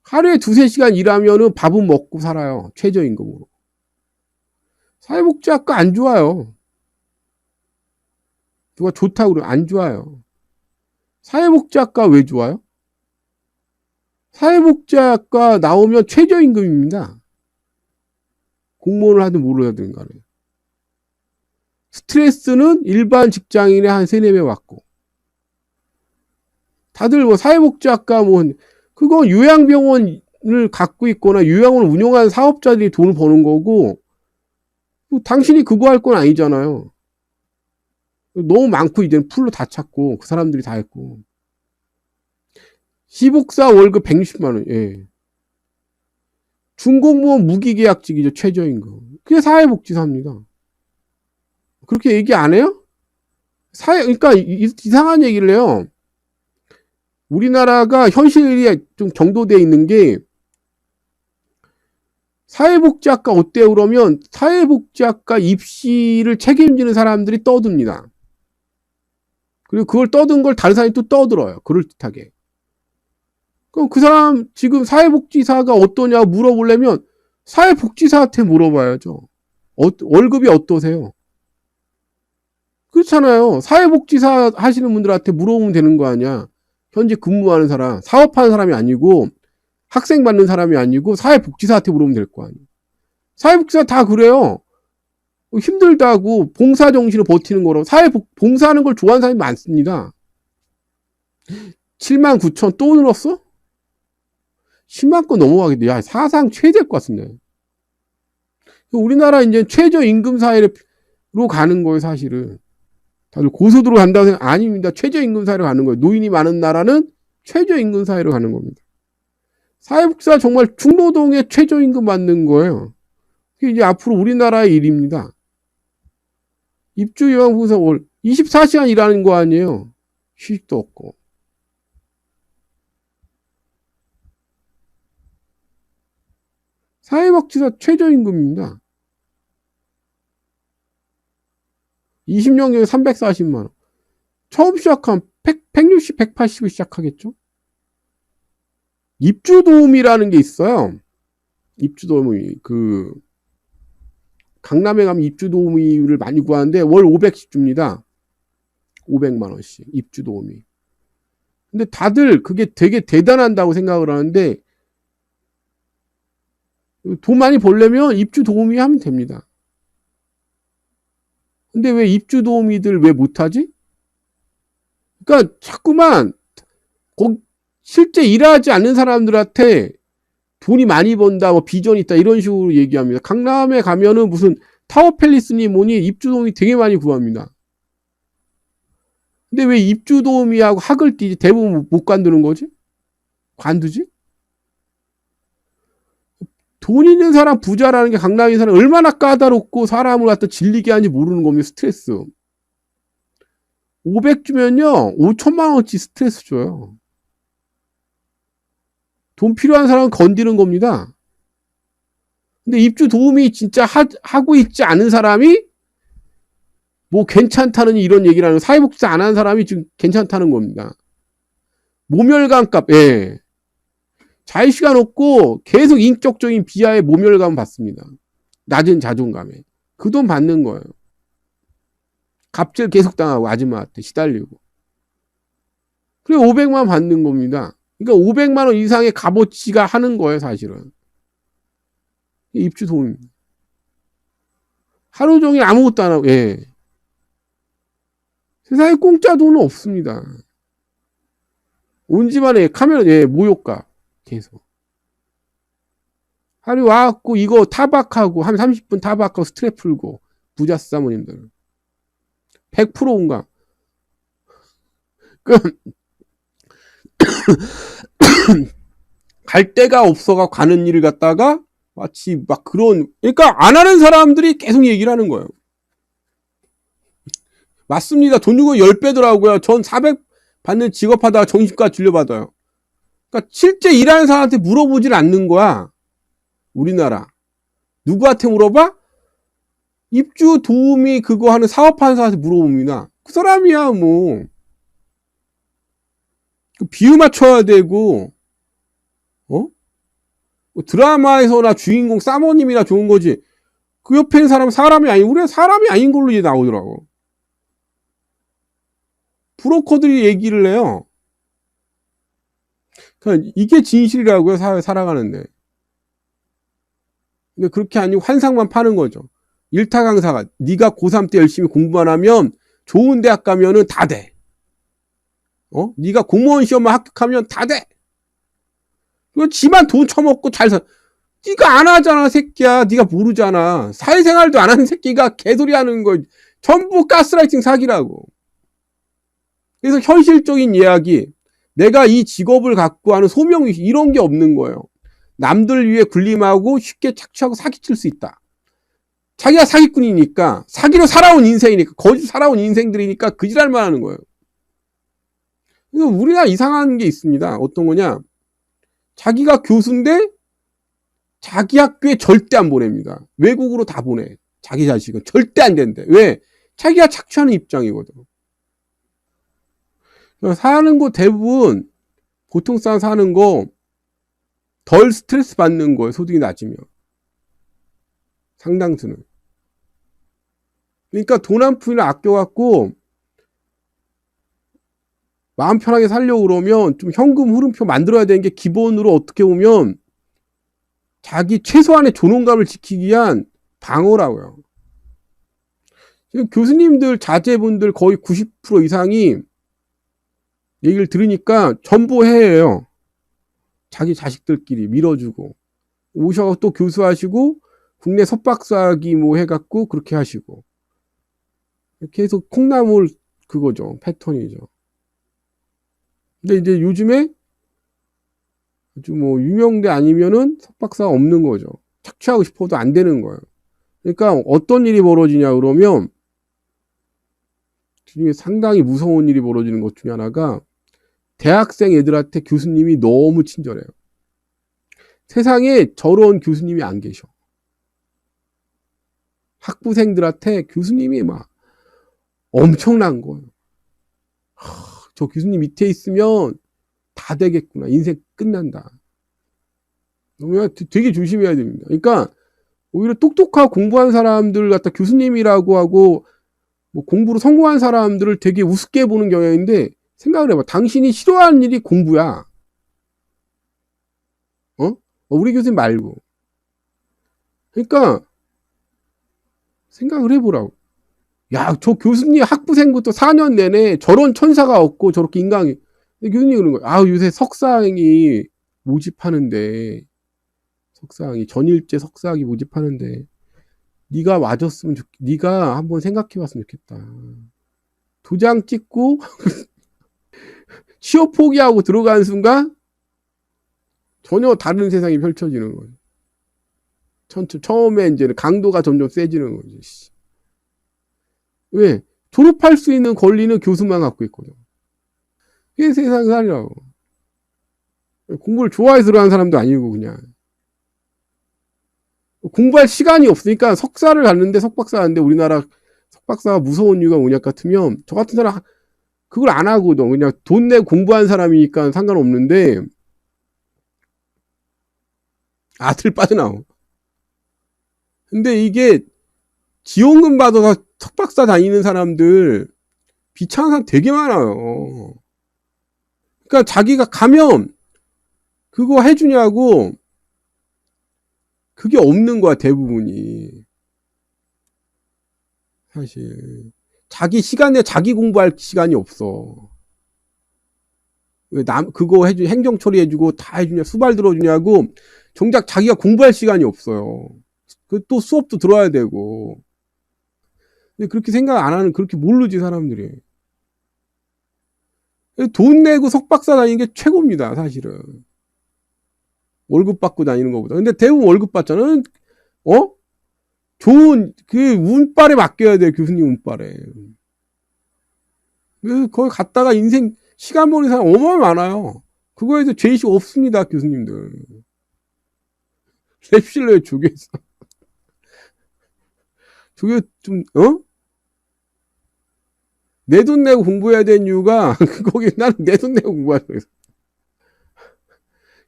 하루에 2-3시간 일하면은 밥은 먹고 살아요. 최저임금으로. 사회복지학과 안 좋아요. 누가 좋다고 그래. 안 좋아요. 사회복지학과 왜 좋아요? 사회복지학과 나오면 최저임금입니다. 공무원을 하든 뭐를 하든 간에. 스트레스는 일반 직장인의 한 3-4배 받고. 다들 뭐 사회복지학과 그건 요양병원을 갖고 있거나 요양원을 운영하는 사업자들이 돈을 버는 거고, 당신이 그거 할 건 아니잖아요. 너무 많고 이제는 풀로 다 찼고 그 사람들이 다 했고. 시복사 월급 160만 원. 예. 중공무원 무기계약직이죠. 최저임금. 그게 사회복지사입니다. 그렇게 얘기 안 해요? 그러니까 이상한 얘기를 해요. 우리나라가 현실이 좀 정도되어 있는 게, 사회복지학과 어때요? 그러면 사회복지학과 입시를 책임지는 사람들이 떠듭니다. 그리고 그걸 떠든 걸 다른 사람이 또 떠들어요. 그럴듯하게. 그럼 그 사람 지금 사회복지사가 어떠냐 물어보려면 사회복지사한테 물어봐야죠. 월급이 어떠세요? 그렇잖아요. 사회복지사 하시는 분들한테 물어보면 되는 거 아니야. 현재 근무하는 사람, 사업하는 사람이 아니고 학생 받는 사람이 아니고 사회복지사한테 물어보면 될 거 아니야. 사회복지사 다 그래요. 힘들다고 봉사정신으로 버티는 거라고. 봉사하는 걸 좋아하는 사람이 많습니다. 79,000 또 늘었어? 10만 건 넘어가겠네. 야, 사상 최대일 것 같은데. 우리나라 이제 최저임금 사회로 가는 거예요, 사실은. 다들 고소득으로 간다고 생각, 아닙니다. 최저임금 사회로 가는 거예요. 노인이 많은 나라는 최저임금 사회로 가는 겁니다. 사회복지사 정말 중노동의 최저임금 받는 거예요. 그게 이제 앞으로 우리나라의 일입니다. 입주요양봉사 24시간 일하는 거 아니에요. 휴식도 없고. 사회복지사 최저임금입니다. 20년 경에 340만 원. 처음 시작하면 160, 180을 시작하겠죠? 입주도우미라는 게 있어요. 입주도우미. 강남에 가면 입주도우미를 많이 구하는데 월 500씩 줍니다. 500만 원씩. 입주도우미. 근데 다들 그게 되게 대단한다고 생각을 하는데 돈 많이 벌려면 입주도우미 하면 됩니다. 근데 왜 입주도우미들 왜 못하지? 그러니까 자꾸만 실제 일하지 않는 사람들한테 돈이 많이 번다, 뭐 비전이 있다 이런 식으로 얘기합니다. 강남에 가면은 무슨 타워팰리스니 뭐니 입주도우미 되게 많이 구합니다. 근데 왜 입주도우미하고 학을 띠지? 대부분 못 관두는 거지? 관두지? 돈 있는 사람 부자라는 게 강남에 사람 얼마나 까다롭고 사람을 갖다 질리게 하는지 모르는 겁니다. 스트레스. 500 주면요 5천만 원치 스트레스 줘요. 돈 필요한 사람은 건드는 겁니다. 근데 입주 도우미 진짜 하고 있지 않은 사람이 뭐 괜찮다는 이런 얘기를 하는, 사회복지사 안 하는 사람이 지금 괜찮다는 겁니다. 모멸감값, 예. 자유시간 없고 계속 인격적인 비하의 모멸감 받습니다. 낮은 자존감에. 그 돈 받는 거예요. 갑질 계속 당하고 아줌마한테 시달리고. 그래 500만 원 받는 겁니다. 그러니까 500만 원 이상의 값어치가 하는 거예요, 사실은. 입주 도우미입니다. 하루 종일 아무것도 안 하고, 예. 세상에 공짜 돈은 없습니다. 온 집안에 카메라, 예, 모욕값. 계속. 하루 와갖고 이거 타박하고, 한 30분 타박하고 스트랩 풀고, 부자 사모님들. 100% 온감. 갈 데가 없어가 가는 일을 갖다가 마치 막 그러니까 안 하는 사람들이 계속 얘기를 하는 거예요. 맞습니다. 돈 주고 10배더라고요. 전 400 받는 직업하다가 정신과 진료받아요. 그러니까 실제 일하는 사람한테 물어보질 않는 거야. 우리나라. 누구한테 물어봐? 입주 도우미 그거 하는 사업하는 사람한테 물어봅니다. 그 사람이야 뭐. 비유 맞춰야 되고, 드라마에서나 주인공 사모님이나 좋은 거지. 그 옆에 있는 사람은 사람이 아닌, 우리가 사람이 아닌 걸로 이제 나오더라고. 브로커들이 얘기를 해요. 그러니까 이게 진실이라고요, 사회 살아가는데. 근데 그렇게 아니고 환상만 파는 거죠. 일타 강사가 네가 고3 때 열심히 공부만 하면 좋은 대학 가면은 다 돼. 네가 공무원 시험만 합격하면 다 돼. 그리고 지만 돈 처먹고 잘 사. 네가 안 하잖아, 새끼야. 네가 모르잖아. 사회생활도 안 하는 새끼가 개소리 하는 거 전부 가스라이팅 사기라고. 그래서 현실적인 이야기, 내가 이 직업을 갖고 하는 소명의식 이런 게 없는 거예요. 남들 위해 군림하고 쉽게 착취하고 사기칠 수 있다. 자기가 사기꾼이니까, 사기로 살아온 인생이니까, 거짓 살아온 인생들이니까 그 지랄만 하는 거예요. 그래서 우리나라 이상한 게 있습니다. 어떤 거냐? 자기가 교수인데 자기 학교에 절대 안 보냅니다. 외국으로 다 보내. 자기 자식은 절대 안 된대. 왜? 자기가 착취하는 입장이거든. 사는 거 대부분 보통 사람 사는 거 덜 스트레스 받는 거예요. 소득이 낮으면. 상당수는. 그러니까 돈 한 푼이나 아껴갖고 마음 편하게 살려고 그러면 좀 현금 흐름표 만들어야 되는 게 기본으로 어떻게 보면 자기 최소한의 존엄감을 지키기 위한 방어라고요. 지금 교수님들, 자제분들 거의 90% 이상이 얘기를 들으니까 전부 해예요. 자기 자식들끼리 밀어주고 오셔서 또 교수하시고 국내 석박사학위 뭐 해갖고 그렇게 하시고 이렇게 해서 콩나물 그거죠. 패턴이죠. 근데 이제 요즘에 아주 뭐 유명대 아니면은 석박사가 없는 거죠. 착취하고 싶어도 안 되는 거예요. 그러니까 어떤 일이 벌어지냐 그러면 중에 상당히 무서운 일이 벌어지는 것 중에 하나가 대학생 애들한테 교수님이 너무 친절해요. 세상에 저런 교수님이 안 계셔. 학부생들한테 교수님이 막 엄청난 거예요. 저 교수님 밑에 있으면 다 되겠구나. 인생 끝난다. 되게 조심해야 됩니다. 그러니까 오히려 똑똑하고 공부한 사람들 갖다 교수님이라고 하고 뭐 공부로 성공한 사람들을 되게 우습게 보는 경향인데 생각을 해봐. 당신이 싫어하는 일이 공부야. 우리 교수님 말고. 그러니까 생각을 해보라고. 야, 저 교수님 학부생부터 4년 내내 저런 천사가 없고 저렇게 인강이. 교수님이 그러는 거야. 아, 요새 석사학위 모집하는데 석사학위 전일제 석사학위 모집하는데 네가 와줬으면 네가 한번 생각해봤으면 좋겠다. 도장 찍고 취업 포기하고 들어가는 순간 전혀 다른 세상이 펼쳐지는 거예요. 처음에 이제 강도가 점점 세지는 거죠. 왜? 졸업할 수 있는 권리는 교수만 갖고 있거든. 이게 세상살이라고. 공부를 좋아해서 들어간 사람도 아니고 그냥. 공부할 시간이 없으니까 석사를 갔는데 석박사 갔는데 우리나라 석박사가 무서운 이유가 뭐냐 같으면 저 같은 사람 그걸 안 하거든. 그냥 돈 내고 공부한 사람이니까 상관없는데 아들 빠져나오. 근데 이게 지원금 받아서 석박사 다니는 사람들 비참한 사람 되게 많아요. 그러니까 자기가 가면 그거 해주냐고 그게 없는 거야 대부분이. 사실 자기 시간에 자기 공부할 시간이 없어. 왜 그거 해주 행정 처리해주고 다 해주냐 수발 들어주냐고 정작 자기가 공부할 시간이 없어요. 또 수업도 들어야 되고. 근데 그렇게 생각 안 하는 그렇게 모르지 사람들이. 돈 내고 석박사 다니는 게 최고입니다 사실은. 월급 받고 다니는 것보다. 근데 대부분 월급 받잖아. 좋은 그 운빨에 맡겨야 돼 교수님 운빨에. 거기 갔다가 인생 시간 버리는 사람 어마어마 많아요. 그거에서 죄의식 없습니다 교수님들. 랩실러에 조교에서 조교 좀 내 돈 내고 공부해야 되는 이유가 거기 나는 내 돈 내고 공부하는 거예요.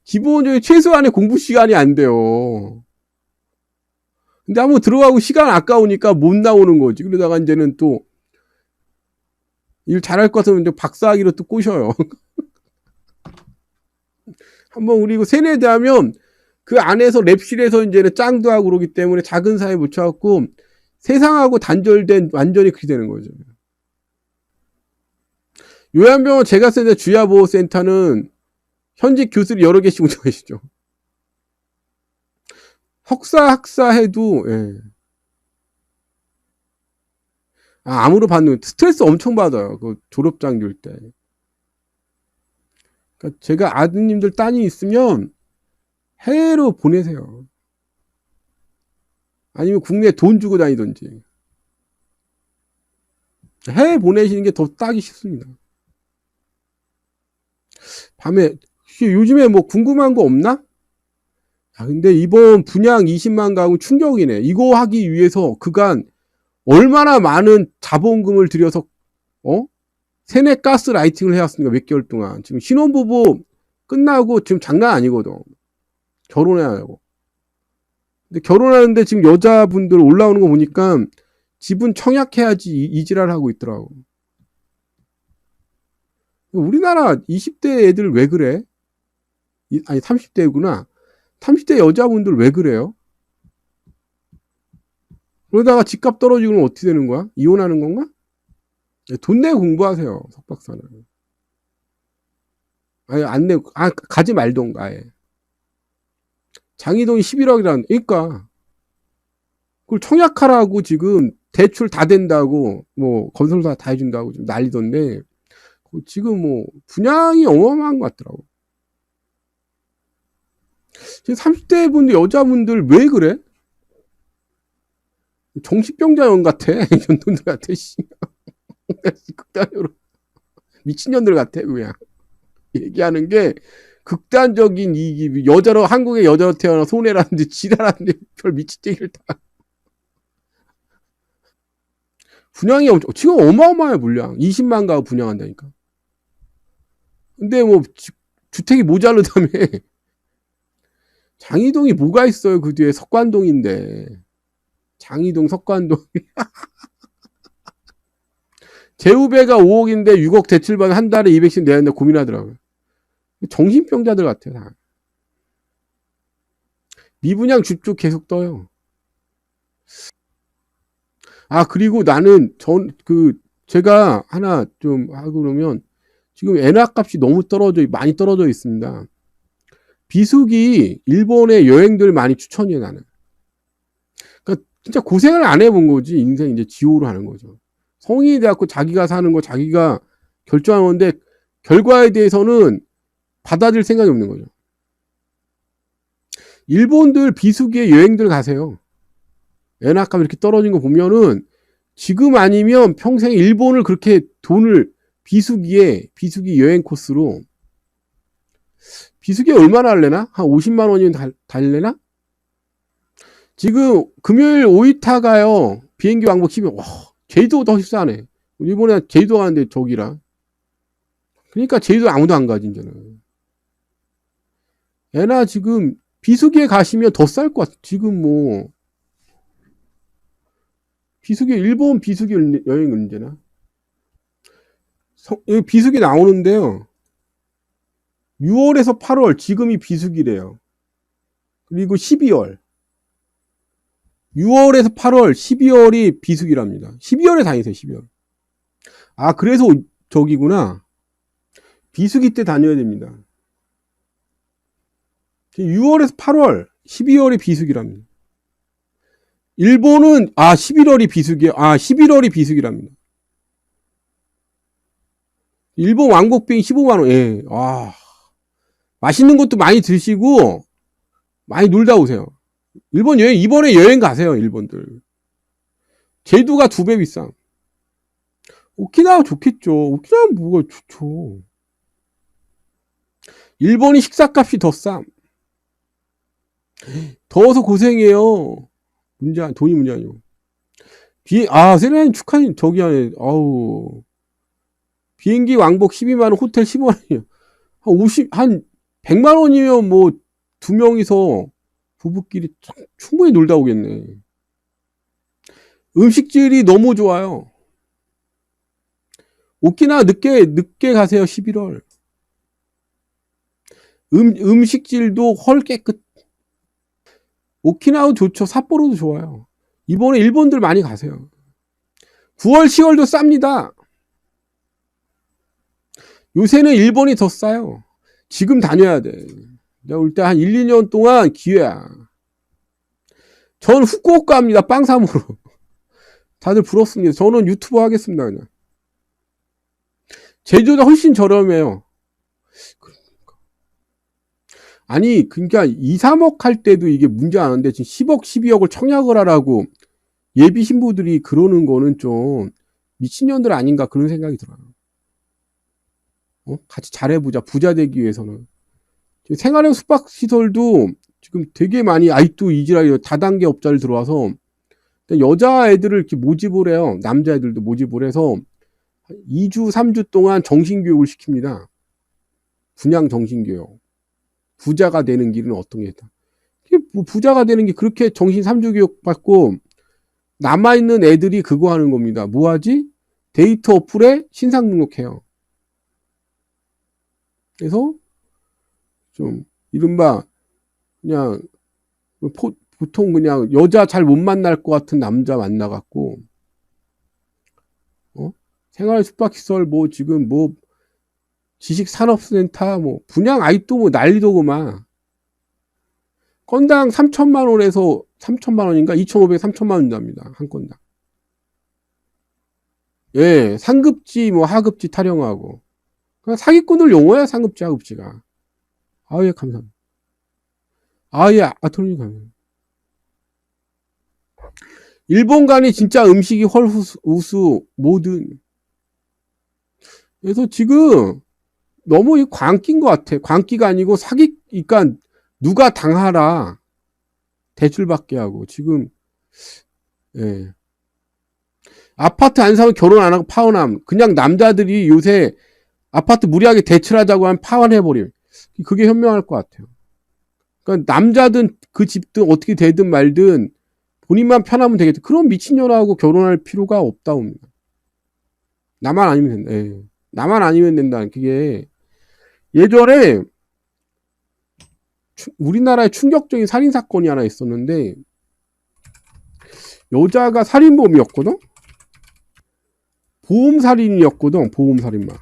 기본적인 최소한의 공부 시간이 안 돼요. 근데 한번 들어가고 시간 아까우니까 못 나오는 거지. 그러다가 이제는 또 일 잘할 것 같으면 이제 박사학위로 또 꼬셔요. 한번 우리 이거 세뇌대 하면 그 안에서 랩실에서 이제는 짱도 하고 그러기 때문에 작은 사회에 묻혀갖고 세상하고 단절된 완전히 그렇게 되는 거죠. 요양병원 제가 쓰는 주야보호센터는 현직 교수를 여러 개씩 운영하시죠. 석사, 학사 해도, 예. 암으로 받는, 스트레스 엄청 받아요. 그 졸업장 줄 때. 그러니까 제가 아드님들 따님 있으면 해외로 보내세요. 아니면 국내에 돈 주고 다니든지. 해외 보내시는 게 더 따기 쉽습니다. 밤에, 요즘에 뭐 궁금한 거 없나? 근데 이번 분양 20만 가구 충격이네. 이거 하기 위해서 그간 얼마나 많은 자본금을 들여서 세뇌 가스 라이팅을 해왔습니까? 몇 개월 동안. 지금 신혼부부 끝나고 지금 장난 아니거든. 결혼해야 하고. 근데 결혼하는데 지금 여자분들 올라오는 거 보니까 집은 청약해야지 이지랄 하고 있더라고. 우리나라 20대 애들 왜 그래? 아니 30대구나. 30대 여자분들 왜 그래요? 그러다가 집값 떨어지면 어떻게 되는 거야? 이혼하는 건가? 돈 내고 공부하세요, 석박사는. 아니, 안 내고, 가지 말던가, 아예. 장이동이 11억이라는, 그러니까. 그걸 청약하라고 지금 대출 다 된다고, 뭐, 건설사 다 해준다고 좀 난리던데, 지금 뭐, 분양이 어마어마한 것 같더라고. 지금 30대 분들, 여자분들 왜 그래? 정신병자형 같아. 연돈들 같아, 씨. 극단적으로 미친년들 같아 그냥 얘기하는 게 극단적인 이익이 여자로 한국의 여자로 태어나 손해라는데 지랄하는데 별 미친 얘기를 다 분양이 지금 어마어마해 물량 20만 가구 분양한다니까. 근데 뭐 주택이 모자르다며. 장이동이 뭐가 있어요 그 뒤에 석관동인데. 장이동 석관동. 제 후배가 5억인데 6억 대출받아 한 달에 200씩 내야 된다 고민하더라고요. 정신병자들 같아요 다. 미분양 줍줍 계속 떠요. 아 그리고 나는 제가 하나 좀 하고 그러면 지금 엔화 값이 너무 많이 떨어져 있습니다. 비수기 일본의 여행들 많이 추천해요 나는. 그러니까 진짜 고생을 안 해본 거지 인생 이제 지호로 하는 거죠. 성인이 돼갖고 자기가 사는 거 자기가 결정하는 건데 결과에 대해서는 받아들일 생각이 없는 거죠. 일본들 비수기에 여행들 가세요. 엔화값 이렇게 떨어진 거 보면은 지금 아니면 평생 일본을 그렇게 돈을 비수기 여행 코스로 비수기에 얼마나 할래나? 한 50만 원이면 달래나? 지금 금요일 오이타 가요. 비행기 왕복 10원. 와, 제주도가 더 싸네. 일본에 제주도 가는데 저기라. 그러니까 제주도 아무도 안 가지 이제는. 애나 지금 비수기에 가시면 더 쌀 것 같아. 지금 뭐 일본 비수기 여행 언제나? 여기 비수기 나오는데요. 6월에서 8월 지금이 비수기래요. 그리고 12월. 6월에서 8월, 12월이 비수기랍니다. 12월에 다니세요, 12월. 아, 그래서 저기구나. 비수기 때 다녀야 됩니다. 6월에서 8월, 12월이 비수기랍니다. 일본은 11월이 비수기야. 11월이 비수기랍니다. 일본 왕복 비행 15만 원. 예. 맛있는 것도 많이 드시고 많이 놀다 오세요. 일본 여행 이번에 여행 가세요. 일본들. 제주도가 2배 비싸. 오키나와 좋겠죠. 오키나와 뭐가 좋죠. 일본이 식사값이 더 싸. 더워서 고생해요. 돈이 문제 아니고. 세레나님 축하님 저기 안에 비행기 왕복 12만원 호텔 15만원이요. 한 100만원이면 뭐 2명이서 부부끼리 충분히 놀다 오겠네. 음식질이 너무 좋아요. 오키나와 늦게 가세요. 11월. 음식질도 헐 깨끗. 오키나와 좋죠. 삿포로도 좋아요. 이번에 일본들 많이 가세요. 9월, 10월도 쌉니다. 요새는 일본이 더 싸요. 지금 다녀야 돼. 내가 올 때 한 1, 2년 동안 기회야. 전 후쿠오카 합니다. 빵 사먹으러. 다들 부럽습니다. 저는 유튜버 하겠습니다. 그냥. 제주도 훨씬 저렴해요. 아니 그러니까 2, 3억 할 때도 이게 문제 아닌데 지금 10억, 12억을 청약을 하라고 예비 신부들이 그러는 거는 좀 미친년들 아닌가 그런 생각이 들어요. 같이 잘해보자. 부자 되기 위해서는. 생활형 숙박시설도 지금 되게 많이 아직도 이지랄이 다단계 업자를 들어와서 여자애들을 이렇게 모집을 해요. 남자애들도 모집을 해서 2주, 3주 동안 정신교육을 시킵니다. 분양 정신교육. 부자가 되는 길은 어떤 게 있다. 뭐 부자가 되는 게 그렇게 정신 3주 교육 받고 남아있는 애들이 그거 하는 겁니다. 뭐 하지? 데이트 어플에 신상 등록해요. 그래서 좀 이른바 그냥 보통 그냥 여자 잘 못 만날 것 같은 남자 만나갖고 생활 숙박시설 뭐 지금 뭐 지식산업센터 뭐 분양 아직도 뭐 난리도구만. 건당 3천만 원에서 3천만 원인가 2,500, 3천만 원입니다. 한 건당. 예, 상급지 뭐 하급지 타령하고. 그냥 사기꾼들 용어야 상급지 하급지가. 예, 감사합니다. 예, 아토님 감사합니다. 일본 간이 진짜 음식이 헐우수 뭐든 그래서 지금 너무 이 광기인 것 같아. 광기가 아니고 사기, 그러니까 누가 당하라 대출받게 하고 지금 예. 아파트 안 사면 결혼 안 하고 파혼함. 그냥 남자들이 요새 아파트 무리하게 대출하자고 하면 파혼해버려. 그게 현명할 것 같아요. 그러니까 남자든 그 집든 어떻게 되든 말든 본인만 편하면 되겠다. 그럼 미친년하고 결혼할 필요가 없다 옵니다. 나만 아니면 된다. 예. 나만 아니면 된다. 그게 예전에 우리나라에 충격적인 살인 사건이 하나 있었는데 여자가 살인범이었거든. 보험살인이었거든. 보험살인마.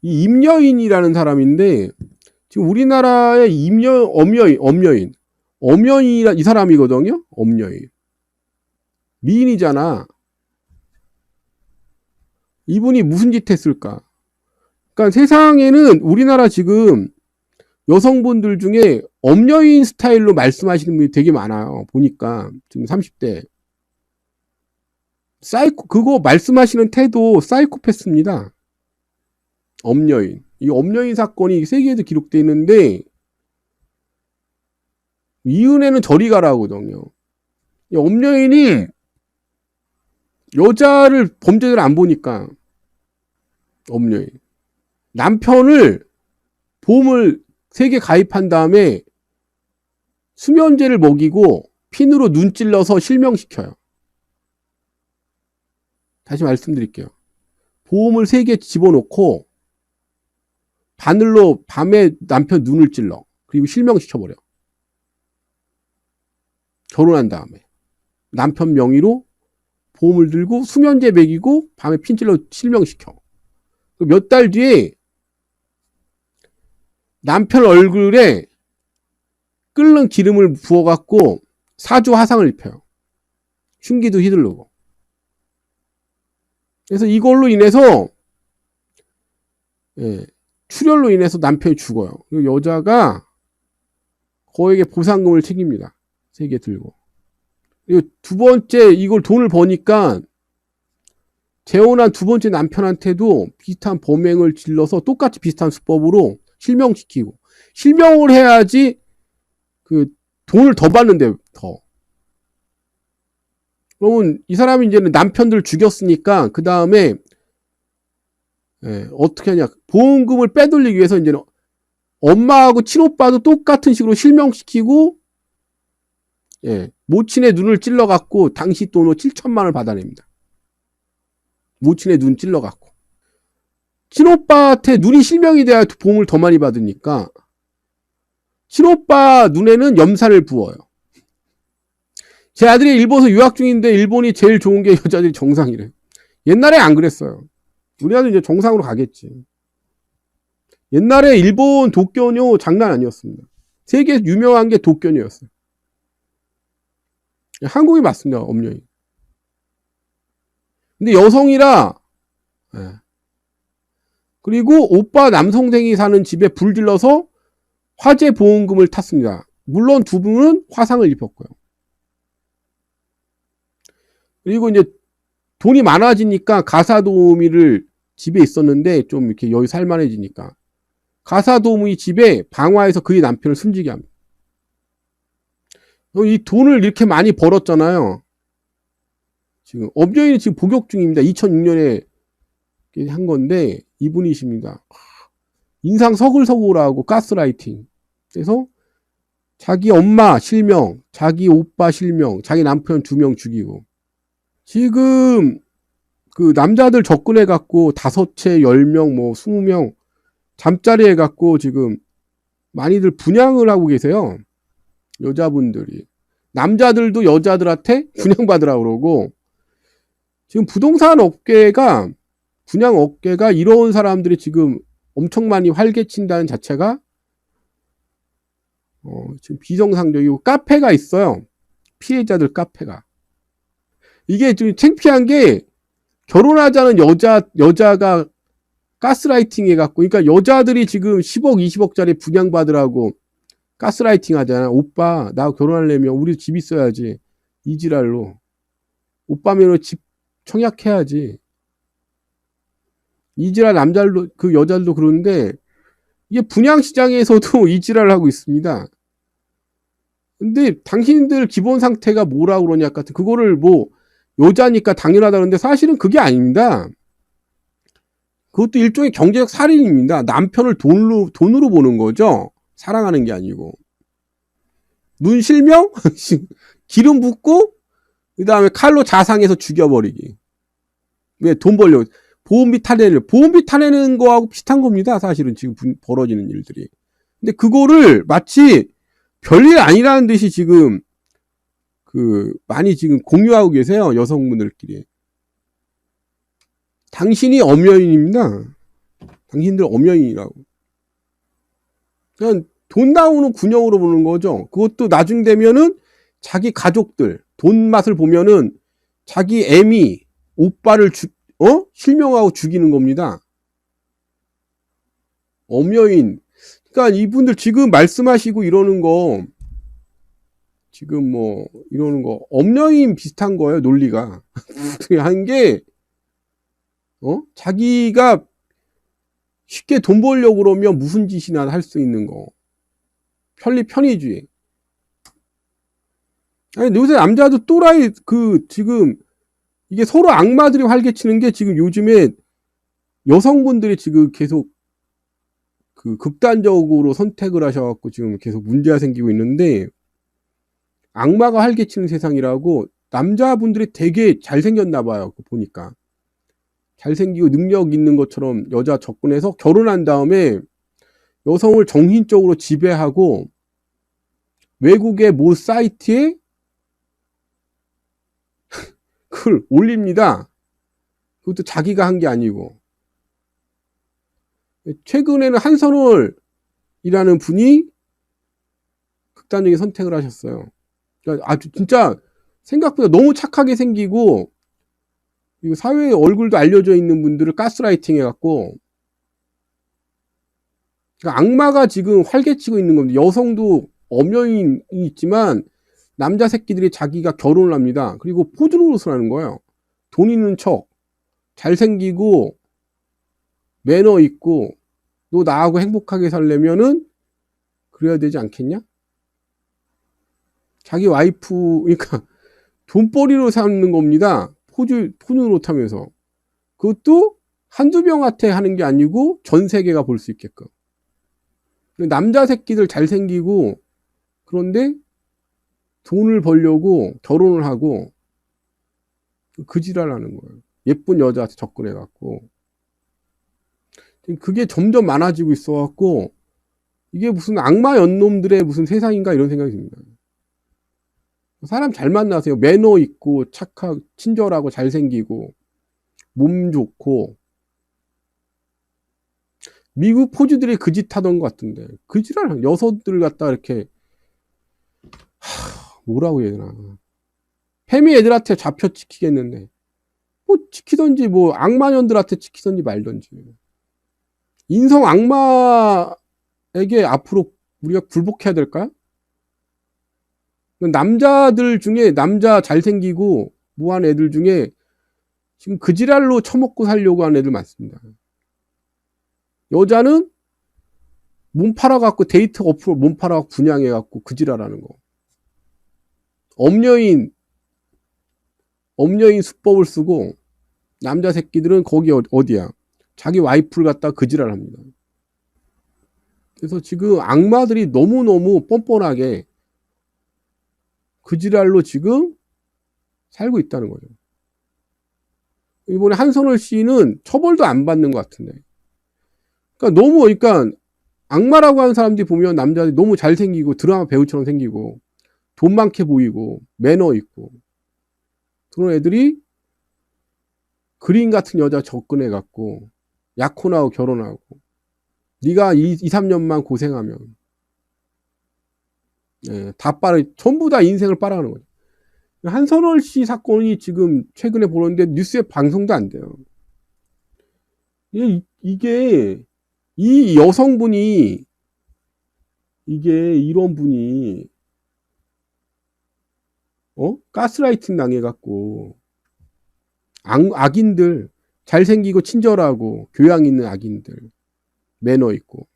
이 임여인이라는 사람인데 지금 우리나라의 엄여인 이 사람이거든요. 엄여인. 미인이잖아. 이분이 무슨 짓 했을까? 그러니까 세상에는 우리나라 지금 여성분들 중에 엄여인 스타일로 말씀하시는 분이 되게 많아요. 보니까 지금 30대. 그거 말씀하시는 태도 사이코패스입니다. 엄여인. 이 엄여인 사건이 세계에도 기록되어 있는데 이은혜는 저리 가라 하거든요. 이 엄여인이 여자를 범죄자를 안 보니까 엄여인. 남편을 보험을 3개 가입한 다음에 수면제를 먹이고 핀으로 눈 찔러서 실명시켜요. 다시 말씀드릴게요. 보험을 3개 집어넣고 바늘로 밤에 남편 눈을 찔러. 그리고 실명시켜버려. 결혼한 다음에. 남편 명의로 보험을 들고 수면제 먹이고 밤에 핀 찔러 실명시켜. 몇 달 뒤에 남편 얼굴에 끓는 기름을 부어갖고 사주 화상을 입혀요. 흉기도 휘두르고. 그래서 이걸로 인해서 출혈로 인해서 남편이 죽어요. 그리고 여자가 거액의 보상금을 챙깁니다. 3개 들고. 그리고 두 번째 이걸 돈을 버니까 재혼한 두 번째 남편한테도 비슷한 범행을 질러서 똑같이 비슷한 수법으로 실명시키고. 실명을 해야지 그 돈을 더 받는데 더. 그러면 이 사람이 이제는 남편들 죽였으니까 그 다음에 어떻게 하냐. 보험금을 빼돌리기 위해서 이제는 엄마하고 친오빠도 똑같은 식으로 실명시키고 모친의 눈을 찔러갖고 당시 돈으로 7천만 원을 받아냅니다. 모친의 눈 찔러갖고. 친오빠한테 눈이 실명이 돼야 보험을 더 많이 받으니까 친오빠 눈에는 염산을 부어요. 제 아들이 일본에서 유학 중인데 일본이 제일 좋은 게 여자들이 정상이래. 옛날에 안 그랬어요. 우리 아들 이제 정상으로 가겠지. 옛날에 일본 도쿄뇨 장난 아니었습니다. 세계 유명한 게 도쿄뇨였어요. 한국이 맞습니다. 엄연히. 근데 여성이라 그리고 오빠 남동생이 사는 집에 불 질러서 화재 보험금을 탔습니다. 물론 두 분은 화상을 입혔고요. 그리고 이제 돈이 많아지니까 가사도우미를 집에 있었는데 좀 이렇게 여기 살만해지니까 가사도우미 집에 방화해서 그의 남편을 숨지게 합니다. 이 돈을 이렇게 많이 벌었잖아요. 지금 엄여인이 지금 복역 중입니다. 2006년에 한 건데 이분이십니다. 인상 서글서글하고 가스라이팅. 그래서 자기 엄마 실명, 자기 오빠 실명, 자기 남편 2명 죽이고. 지금 그 남자들 접근해갖고 5채, 10명, 뭐 20명 잠자리 해갖고 지금 많이들 분양을 하고 계세요. 여자분들이. 남자들도 여자들한테 분양받으라고 그러고 지금 부동산 업계가 분양 업계가 이런 사람들이 지금 엄청 많이 활개친다는 자체가 지금 비정상적이고 카페가 있어요. 피해자들 카페가. 이게 좀 창피한 게 결혼하자는 여자가 가스라이팅 해갖고 그러니까 여자들이 지금 10억 20억짜리 분양받으라고 가스라이팅 하잖아. 오빠 나 결혼하려면 우리 집 있어야지. 이 지랄로. 오빠면은 집 청약해야지. 이지랄 남자들도, 그 여자들도 그러는데, 이게 분양시장에서도 이지랄을 하고 있습니다. 근데 당신들 기본 상태가 뭐라고 그러냐 같은, 그거를 뭐, 여자니까 당연하다는데 사실은 그게 아닙니다. 그것도 일종의 경제적 살인입니다. 남편을 돈으로 보는 거죠. 사랑하는 게 아니고. 눈 실명? 기름 붓고, 그 다음에 칼로 자상해서 죽여버리기. 왜? 돈 벌려고. 보험비 타내는 거하고 비슷한 겁니다. 사실은 지금 벌어지는 일들이. 근데 그거를 마치 별일 아니라는 듯이 지금, 많이 지금 공유하고 계세요. 여성분들끼리. 당신이 엄여인입니다. 당신들 엄여인이라고. 그냥 돈 나오는 군형으로 보는 거죠. 그것도 나중 되면은 자기 가족들, 돈 맛을 보면은 자기 애미, 오빠를 실명하고 죽이는 겁니다. 엄여인. 그러니까 이분들 지금 말씀하시고 이러는 거, 지금 뭐, 이러는 거, 엄여인 비슷한 거예요, 논리가. 한 게, 자기가 쉽게 돈 벌려고 그러면 무슨 짓이나 할 수 있는 거. 편의주의. 아니, 요새 남자도 또라이, 지금, 이게 서로 악마들이 활개치는 게 지금 요즘에 여성분들이 지금 계속 극단적으로 선택을 하셔갖고 지금 계속 문제가 생기고 있는데, 악마가 활개치는 세상이라고 남자분들이 되게 잘생겼나 봐요. 보니까. 잘생기고 능력 있는 것처럼 여자 접근해서 결혼한 다음에 여성을 정신적으로 지배하고 외국의 모 사이트에 그걸 올립니다. 그것도 자기가 한 게 아니고. 최근에는 한선월이라는 분이 극단적인 선택을 하셨어요. 그러니까 아주 진짜 생각보다 너무 착하게 생기고 사회에 얼굴도 알려져 있는 분들을 가스라이팅 해갖고, 그러니까 악마가 지금 활개치고 있는 겁니다. 여성도 엄연히 있지만 남자 새끼들이 자기가 결혼을 합니다. 그리고 포즈 노릇을 하는 거예요. 돈 있는 척, 잘생기고 매너 있고 너 나하고 행복하게 살려면은 그래야 되지 않겠냐? 자기 와이프, 그러니까 돈벌이로 사는 겁니다. 포즈 노릇 하면서. 그것도 한두 명한테 하는 게 아니고 전 세계가 볼 수 있게끔. 남자 새끼들 잘생기고 그런데 돈을 벌려고 결혼을 하고 그 지랄 하는 거예요. 예쁜 여자한테 접근해갖고. 그게 점점 많아지고 있어갖고 이게 무슨 악마 연놈들의 무슨 세상인가 이런 생각이 듭니다. 사람 잘 만나세요. 매너 있고 착하고 친절하고 잘생기고 몸 좋고. 미국 포즈들이 그 짓 하던 것 같은데 그 지랄 여성들 갖다 이렇게 뭐라고 해야 되나. 페미 애들한테 잡혀 지키겠는데 뭐 지키던지 뭐 악마년들한테 지키던지 말던지. 인성 악마에게 앞으로 우리가 굴복해야 될까요? 남자들 중에 남자 잘생기고 뭐한 애들 중에 지금 그 지랄로 처먹고 살려고 하는 애들 많습니다. 여자는 몸 팔아갖고 데이트 어플 몸 팔아갖고 분양해갖고 그 지랄하는 거. 엄여인 수법을 쓰고 남자 새끼들은 거기 어디야? 자기 와이프를 갖다 그 지랄합니다. 그래서 지금 악마들이 너무너무 뻔뻔하게 그 지랄로 지금 살고 있다는 거죠. 이번에 한선월 씨는 처벌도 안 받는 것 같은데. 그러니까 악마라고 하는 사람들이 보면 남자들이 너무 잘생기고 드라마 배우처럼 생기고 돈 많게 보이고 매너 있고 그런 애들이 그린 같은 여자 접근해갖고 약혼하고 결혼하고 네가 2-3년만 고생하면 전부 다 인생을 빨아가는 거죠. 한선월 씨 사건이 지금 최근에 보는데 뉴스에 방송도 안 돼요. 이게 이 여성분이 이런 분이 가스라이팅 당해갖고 악인들 잘생기고 친절하고 교양 있는 악인들, 매너 있고.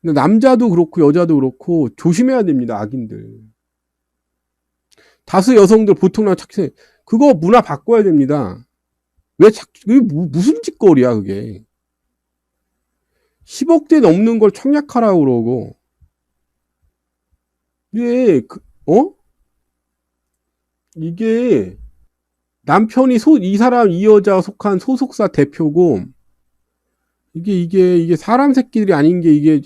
근데 남자도 그렇고 여자도 그렇고 조심해야 됩니다. 악인들. 다수 여성들 보통랑 착해. 그거 문화 바꿔야 됩니다. 그게 무슨 짓거리야 그게. 10억대 넘는 걸 청약하라고 그러고. 이게 이게 남편이 이 사람 이 여자 속한 소속사 대표고 이게 사람 새끼들이 아닌 게 이게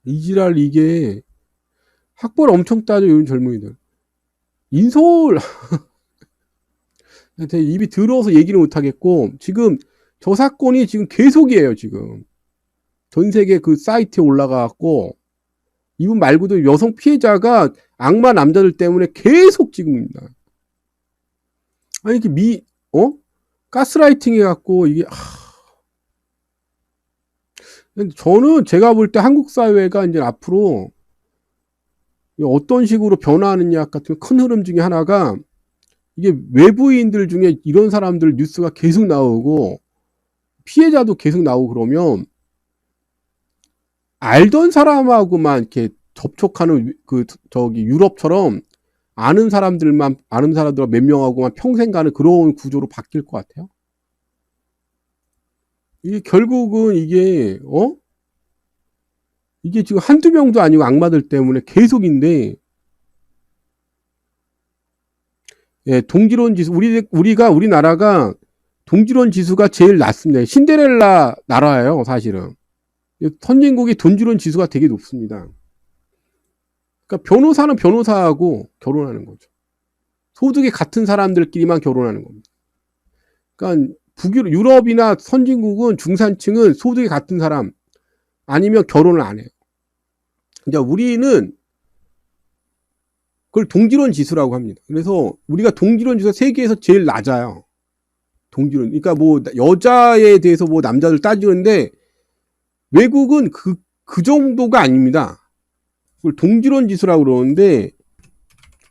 이지랄 이게 학벌 엄청 따져 요즘 젊은이들. 인서울 입이 더러워서 얘기를 못 하겠고 지금 저 사건이 지금 계속이에요 지금 전 세계 그 사이트에 올라가갖고 이분 말고도 여성 피해자가 악마 남자들 때문에 계속 찍습니다. 아니 이게 가스라이팅 해갖고 이게 저는 제가 볼 때 한국 사회가 이제 앞으로 어떤 식으로 변화하느냐 같은 큰 흐름 중에 하나가 이게 외부인들 중에 이런 사람들 뉴스가 계속 나오고 피해자도 계속 나오고 그러면 알던 사람하고만 이렇게 접촉하는 유럽처럼 아는 사람들과 몇 명하고만 평생 가는 그런 구조로 바뀔 것 같아요. 이게 결국은 이게 지금 한두 명도 아니고 악마들 때문에 계속인데, 예, 동질원 지수, 우리나라가 동질원 지수가 제일 낮습니다. 신데렐라 나라예요, 사실은. 선진국이 동질원 지수가 되게 높습니다. 그러니까 변호사는 변호사하고 결혼하는 거죠. 소득이 같은 사람들끼리만 결혼하는 겁니다. 그러니까 유럽이나 선진국은 중산층은 소득이 같은 사람 아니면 결혼을 안 해요. 이제 우리는 그걸 동질원 지수라고 합니다. 그래서 우리가 동질원 지수가 세계에서 제일 낮아요. 동질원. 그러니까 뭐 여자에 대해서 뭐 남자들 따지는데 외국은 그 정도가 아닙니다. 그걸 동질원 지수라고 그러는데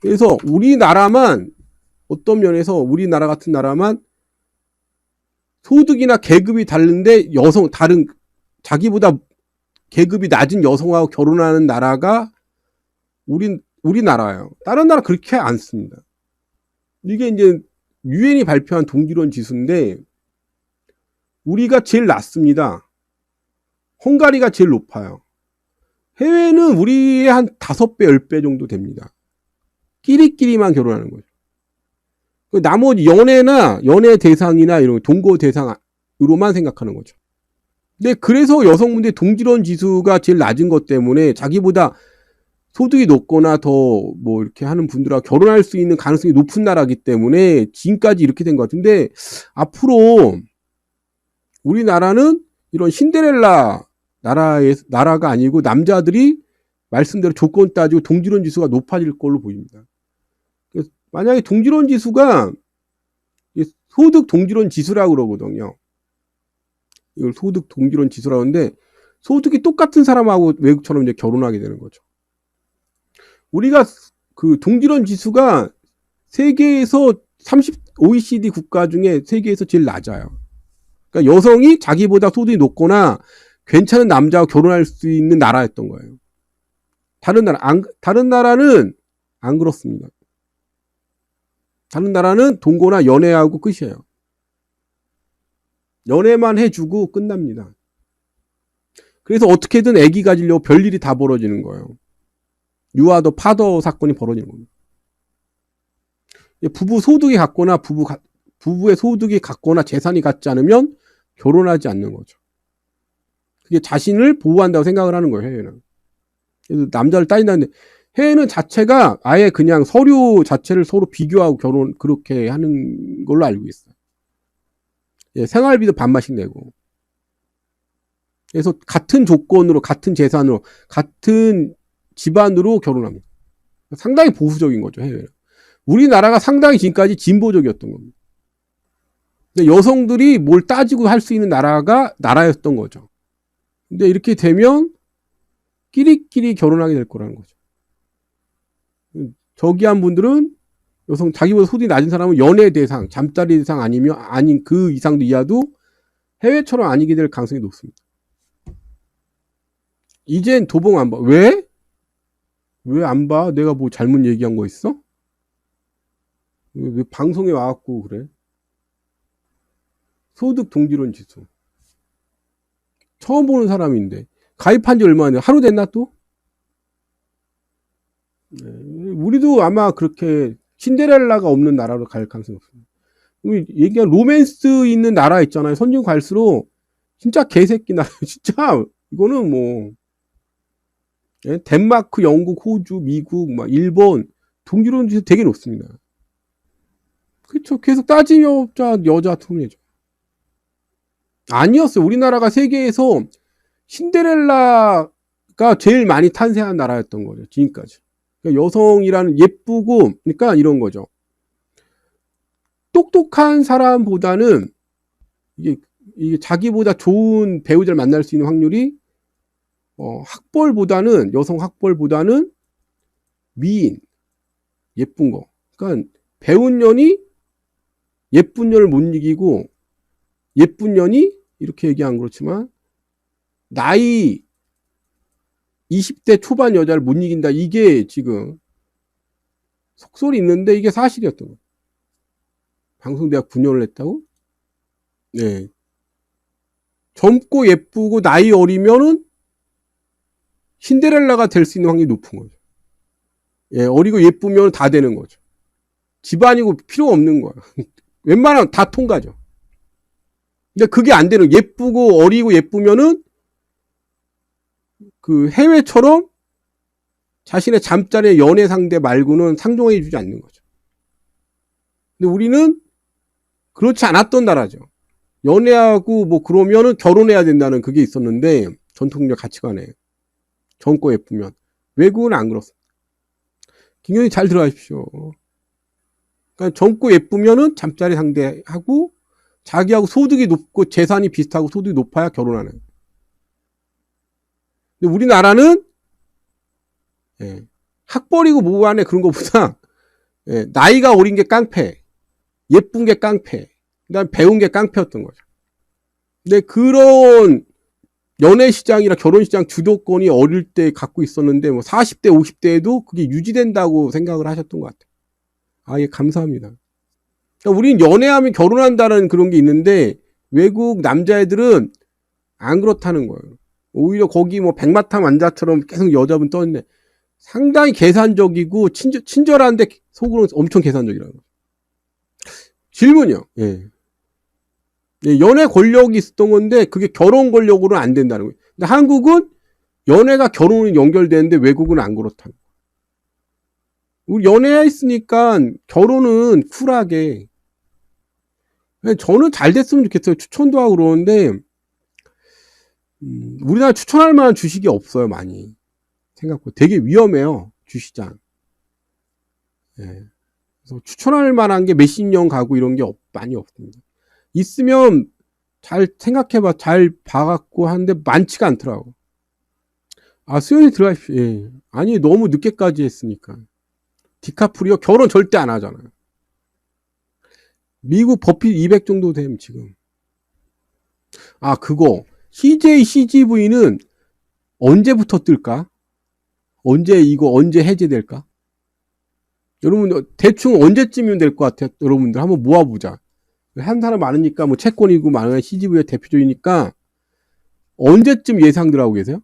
그래서 우리나라만 어떤 면에서 우리나라 같은 나라만 소득이나 계급이 다른데 자기보다 계급이 낮은 여성하고 결혼하는 나라가 우리나라예요. 다른 나라 그렇게 않습니다. 이게 이제 유엔이 발표한 동질원 지수인데 우리가 제일 낮습니다. 헝가리가 제일 높아요. 해외는 우리의 한 5배, 10배 정도 됩니다. 끼리끼리만 결혼하는 거죠. 나머지 연애 대상이나 이런 동거 대상으로만 생각하는 거죠. 근데 그래서 여성분들의 동질원 지수가 제일 낮은 것 때문에 자기보다 소득이 높거나 더 뭐 이렇게 하는 분들하고 결혼할 수 있는 가능성이 높은 나라이기 때문에 지금까지 이렇게 된 것 같은데 앞으로 우리나라는 이런 신데렐라 나라가 아니고 남자들이 말씀대로 조건 따지고 동질원 지수가 높아질 걸로 보입니다. 만약에 동질원 지수가 소득 동질원 지수라고 그러거든요. 이걸 소득 동질원 지수라고 하는데 소득이 똑같은 사람하고 외국처럼 이제 결혼하게 되는 거죠. 우리가 그 동질원 지수가 세계에서 OECD 국가 중에 세계에서 제일 낮아요. 그러니까 여성이 자기보다 소득이 높거나 괜찮은 남자와 결혼할 수 있는 나라였던 거예요. 다른 나라는 안 그렇습니다. 다른 나라는 동거나 연애하고 끝이에요. 연애만 해주고 끝납니다. 그래서 어떻게든 아기 가지려고 별일이 다 벌어지는 거예요. 유아도 파더 사건이 벌어지는 겁니다. 부부 소득이 같거나 부부의 소득이 같거나 재산이 같지 않으면 결혼하지 않는 거죠. 그게 자신을 보호한다고 생각을 하는 거예요, 해외는. 그래서 남자를 따진다는데 해외는 자체가 아예 그냥 서류 자체를 서로 비교하고 그렇게 하는 걸로 알고 있어요. 예, 생활비도 반반씩 내고. 그래서 같은 조건으로, 같은 재산으로, 같은 집안으로 결혼합니다. 상당히 보수적인 거죠, 해외는. 우리나라가 상당히 지금까지 진보적이었던 겁니다. 근데 여성들이 뭘 따지고 할 수 있는 나라였던 거죠. 근데 이렇게 되면 끼리끼리 결혼하게 될 거라는 거죠. 저기한 분들은 여성, 자기보다 소득이 낮은 사람은 연애 대상, 잠자리 대상 아니면 아닌 그 이상도 이하도 해외처럼 아니게 될 가능성이 높습니다. 이젠 도봉 안 봐. 왜? 왜 안 봐? 내가 뭐 잘못 얘기한 거 있어? 왜 방송에 와갖고 그래? 소득 동지론 지수. 처음 보는 사람인데. 가입한 지 얼마나 됐나? 하루 됐나 또? 네, 우리도 아마 그렇게 신데렐라가 없는 나라로 갈 가능성이 없습니다. 우리 얘기한 로맨스 있는 나라 있잖아요. 선진 갈수록 진짜 개새끼 나라. 진짜 이거는 뭐 예? 덴마크, 영국, 호주, 미국, 막 일본 동지론 지수 되게 높습니다. 그렇죠. 계속 따지면 여자 통일이죠. 아니었어요. 우리나라가 세계에서 신데렐라가 제일 많이 탄생한 나라였던 거죠. 지금까지. 그러니까 여성이라는 예쁘고, 그러니까 이런 거죠. 똑똑한 사람보다는 이게 자기보다 좋은 배우자를 만날 수 있는 확률이 학벌보다는, 여성 학벌보다는 미인, 예쁜 거. 그러니까 배운 년이 예쁜 년을 못 이기고, 예쁜 년이 이렇게 얘기하면 그렇지만 나이 20대 초반 여자를 못 이긴다. 이게 지금 속설이 있는데 이게 사실이었던 거예요. 방송대학 9년을 했다고? 네. 젊고 예쁘고 나이 어리면은 신데렐라가 될 수 있는 확률이 높은 거죠. 예, 어리고 예쁘면 다 되는 거죠. 집안이고 필요가 없는 거야. 웬만하면 다 통과죠. 근데 그게 안 되는, 예쁘고 어리고 예쁘면은 그 해외처럼 자신의 잠자리의 연애 상대 말고는 상종해 주지 않는 거죠. 근데 우리는 그렇지 않았던 나라죠. 연애하고 뭐 그러면은 결혼해야 된다는 그게 있었는데, 전통적 가치관에. 젊고 예쁘면. 외국은 안 그렇습니다. 굉장히 잘 들어가십시오. 그러니까 젊고 예쁘면은 잠자리 상대하고 자기하고 소득이 높고 재산이 비슷하고 소득이 높아야 결혼하는. 근데 우리나라는 학벌이고 뭐고 안에 그런 것보다 나이가 어린 게 깡패, 예쁜 게 깡패, 그다음 배운 게 깡패였던 거죠. 근데 그런 연애 시장이나 결혼 시장 주도권이 어릴 때 갖고 있었는데 뭐 40대, 50대에도 그게 유지된다고 생각을 하셨던 것 같아요. 아, 예, 감사합니다. 그러니까 우리는 연애하면 결혼한다는 그런 게 있는데 외국 남자애들은 안 그렇다는 거예요. 오히려 거기 뭐 백마탄 왕자처럼 계속 여자분 떠있네. 상당히 계산적이고 친절한데 속으로는 엄청 계산적이라는 거죠. 질문이요. 예. 예, 연애 권력이 있었던 건데 그게 결혼 권력으로는 안 된다는 거예요. 근데 한국은 연애가 결혼이 연결되는데 외국은 안 그렇다는 거예요. 우리 연애했으니까 결혼은 쿨하게. 저는 잘 됐으면 좋겠어요. 추천도 하고 그러는데 우리나라 추천할 만한 주식이 없어요. 많이. 생각보다 되게 위험해요. 주시장. 예. 그래서 추천할 만한 게 몇십 년 가고 이런 게 많이 없습니다. 있으면 잘 생각해봐, 잘 봐갖고 하는데 많지가 않더라고. 아, 수연이 들어가십시오. 예. 아니, 너무 늦게까지 했으니까. 디카프리오 결혼 절대 안 하잖아요. 미국 버핏 200 정도 되면 지금. 아, 그거. CJ, CGV는 언제부터 뜰까? 언제 해제될까? 여러분, 대충 언제쯤이면 될 것 같아요? 여러분들 한번 모아보자. 한 사람 많으니까, 뭐, 채권이고 많으니까 CGV의 대표적이니까, 언제쯤 예상들 하고 계세요?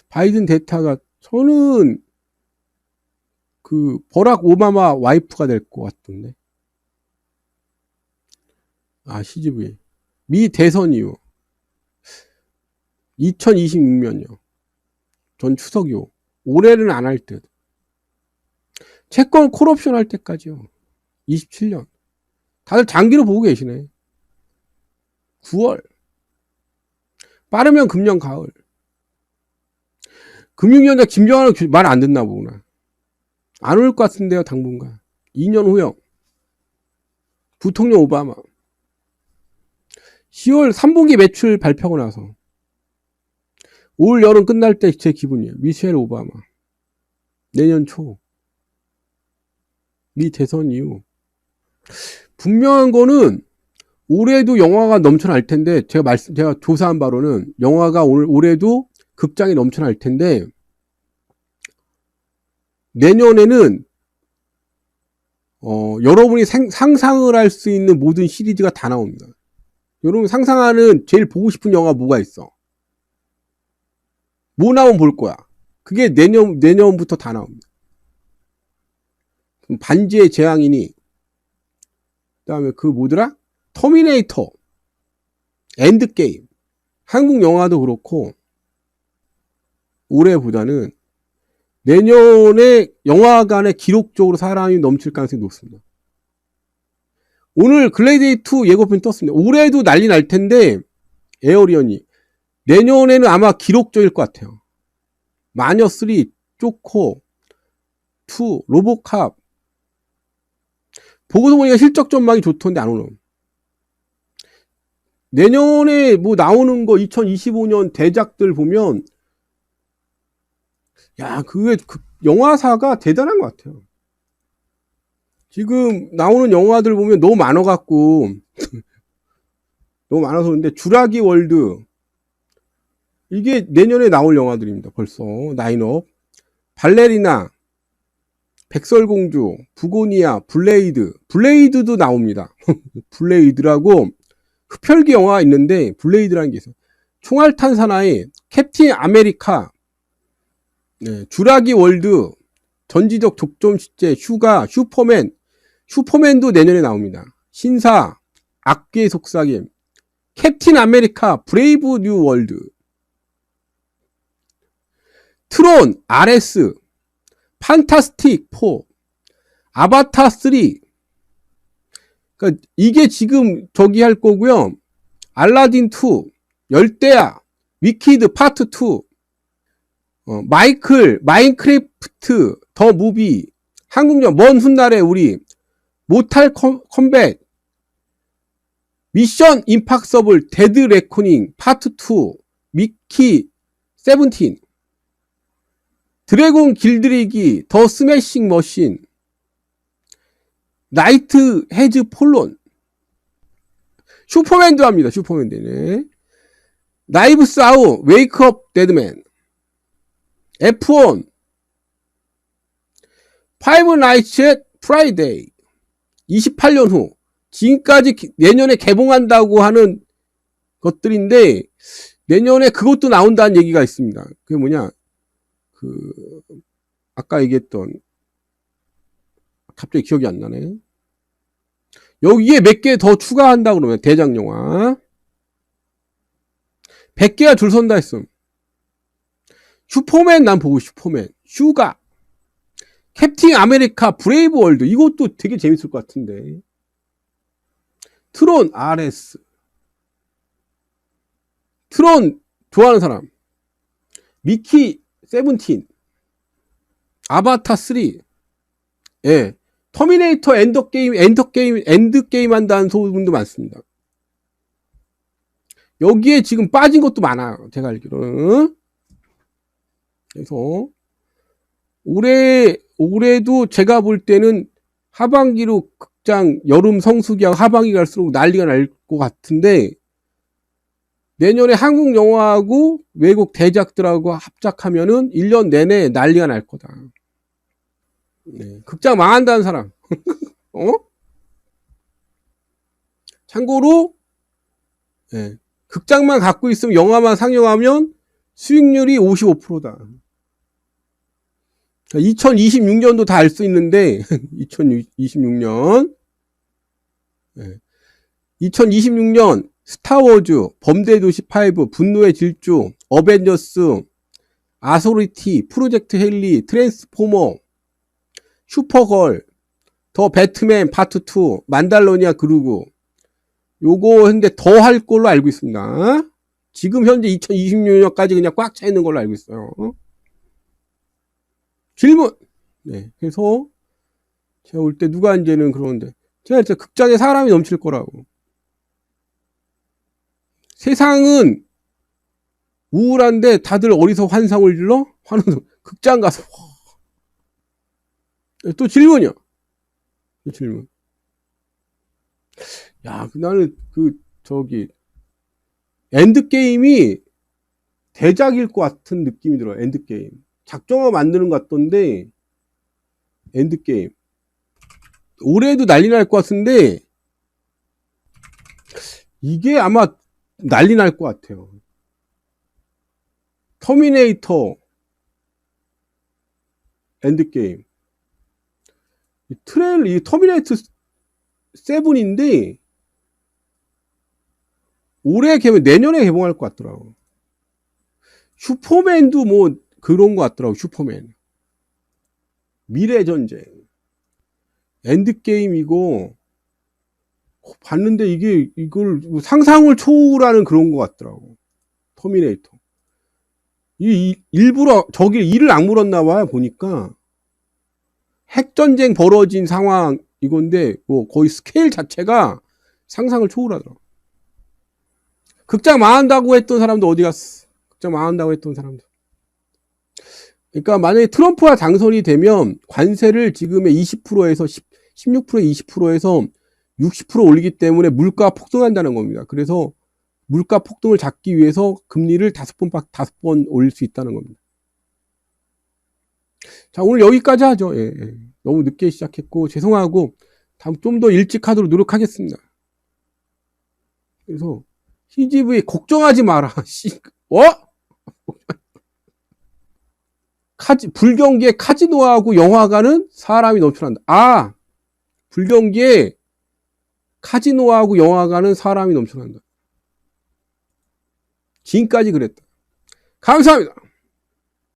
바이든 대타가, 저는, 버락 오바마 와이프가 될 것 같던데. 아, CGV. 미 대선 이후. 2026년이요. 전 추석이요. 올해는 안 할 듯. 채권 콜옵션 할 때까지요. 27년. 다들 장기로 보고 계시네. 9월. 빠르면 금년 가을. 금융위원장 김정한은 말 안 듣나 보구나. 안 올 것 같은데요, 당분간. 2년 후요. 부통령 오바마. 10월 3분기 매출 발표하고 나서. 올 여름 끝날 때 제 기분이에요. 미셸 오바마. 내년 초. 미 대선 이후. 분명한 거는 올해도 영화가 넘쳐날 텐데, 제가 조사한 바로는 영화가 올해도 극장이 넘쳐날 텐데, 내년에는, 여러분이 상상을 할 수 있는 모든 시리즈가 다 나옵니다. 여러분 상상하는 제일 보고 싶은 영화 뭐가 있어? 뭐 나오면 볼 거야? 그게 내년부터 다 나옵니다. 그럼 반지의 제왕이니, 그 다음에 그 뭐더라? 터미네이터, 엔드게임. 한국 영화도 그렇고, 올해보다는 내년에 영화관에 기록적으로 사람이 넘칠 가능성이 높습니다. 오늘 글래디에이터 예고편 떴습니다. 올해도 난리 날 텐데, 에어리언이. 내년에는 아마 기록적일 것 같아요. 마녀 3, 쪼코, 2, 로보캅. 보고서 보니까 실적 전망이 좋던데 안 오는. 내년에 뭐 나오는 거 2025년 대작들 보면, 야, 그게 영화사가 대단한 것 같아요. 지금 나오는 영화들 보면 너무 많아갖고, 너무 많아서 그런데, 주라기 월드. 이게 내년에 나올 영화들입니다. 벌써. 나인업. 발레리나, 백설공주, 부고니아, 블레이드. 블레이드도 나옵니다. 블레이드라고 흡혈귀 영화가 있는데, 블레이드라는 게 있어요. 총알탄 사나이, 캡틴 아메리카, 네, 주라기 월드, 전지적 족점 시제, 슈가, 슈퍼맨도 내년에 나옵니다. 신사, 악귀의 속삭임, 캡틴 아메리카, 브레이브 뉴 월드, 트론, RS, 판타스틱 4, 아바타 3. 그러니까 이게 지금 저기 할 거고요. 알라딘 2, 열대야, 위키드 파트 2, 마인크래프트, 더 무비, 한국 영화, 먼 훗날에 우리, 모탈 컴뱃, 미션 임팍서블, 데드 레코닝, 파트 2, 미키 17, 드래곤 길들이기, 더 스매싱 머신, 나이트 헤즈 폴론, 슈퍼맨도 합니다. 슈퍼맨도. 네. 나이브스 아웃, 웨이크업 데드맨, F1, 파이브 나이츠 앳 프라이데이, 28년 후, 지금까지 내년에 개봉한다고 하는 것들인데, 내년에 그것도 나온다는 얘기가 있습니다. 그게 뭐냐, 아까 얘기했던, 갑자기 기억이 안 나네. 여기에 몇 개 더 추가한다고 그러면, 대작영화. 100개가 줄 선다 했음. 슈퍼맨 난 보고 슈퍼맨, 슈가, 캡틴 아메리카, 브레이브 월드. 이것도 되게 재밌을 것 같은데. 트론, RS. 트론 좋아하는 사람. 미키 17. 아바타 3. 예. 터미네이터 엔드게임 한다는 소문도 많습니다. 여기에 지금 빠진 것도 많아요. 제가 알기로는. 그래서 올해도 제가 볼 때는 하반기로 극장 여름 성수기하고 하반기 갈수록 난리가 날 것 같은데, 내년에 한국 영화하고 외국 대작들하고 합작하면은 1년 내내 난리가 날 거다. 네, 극장 망한다는 사람. 참고로 네, 극장만 갖고 있으면 영화만 상영하면 수익률이 55%다. 2026년도 다 알 수 있는데 2026년 2026년 스타워즈, 범죄도시 5, 분노의 질주, 어벤져스, 아소리티, 프로젝트 헬리, 트랜스포머, 슈퍼걸, 더 배트맨 파트 2, 만달로니아 그루브. 요거 했는데 더 할 걸로 알고 있습니다. 지금 현재 2026년까지 그냥 꽉 차 있는 걸로 알고 있어요. 질문. 네. 그래서 제가 올 때 누가 이제는 그러는데, 제가 진짜 극장에 사람이 넘칠 거라고. 세상은 우울한데 다들 어디서 환상을 질러? 극장 가서. 또 질문이요. 이 질문. 야, 나는 엔드게임이 대작일 것 같은 느낌이 들어요. 엔드게임. 작정하고 만드는 것 같던데, 엔드게임. 올해도 난리 날 것 같은데, 이게 아마 난리 날 것 같아요. 터미네이터, 엔드게임. 이 터미네이터 7인데, 올해 개봉, 내년에 개봉할 것 같더라고. 슈퍼맨도 뭐 그런 것 같더라고. 슈퍼맨. 미래전쟁. 엔드게임 이거 봤는데 이걸 상상을 초월하는 그런 것 같더라고. 터미네이터. 일부러 저기 이를 악물었나 봐요. 보니까 핵전쟁 벌어진 상황 이건데 뭐 거의 스케일 자체가 상상을 초월하더라고. 극장 망한다고 했던 사람도 어디 갔어? 극장 망한다고 했던 사람들. 그러니까 만약에 트럼프가 당선이 되면 관세를 지금의 20%에서 16%에 20%에서 60% 올리기 때문에 물가가 폭등한다는 겁니다. 그래서 물가 폭등을 잡기 위해서 금리를 5번 올릴 수 있다는 겁니다. 자, 오늘 여기까지 하죠. 예. 너무 늦게 시작했고 죄송하고 다음 좀 더 일찍 하도록 노력하겠습니다. 그래서 CGV 걱정하지 마라. 불경기에 카지노하고 영화관은 사람이 넘쳐난다. 불경기에 카지노하고 영화관은 사람이 넘쳐난다. 지금까지 그랬다. 감사합니다.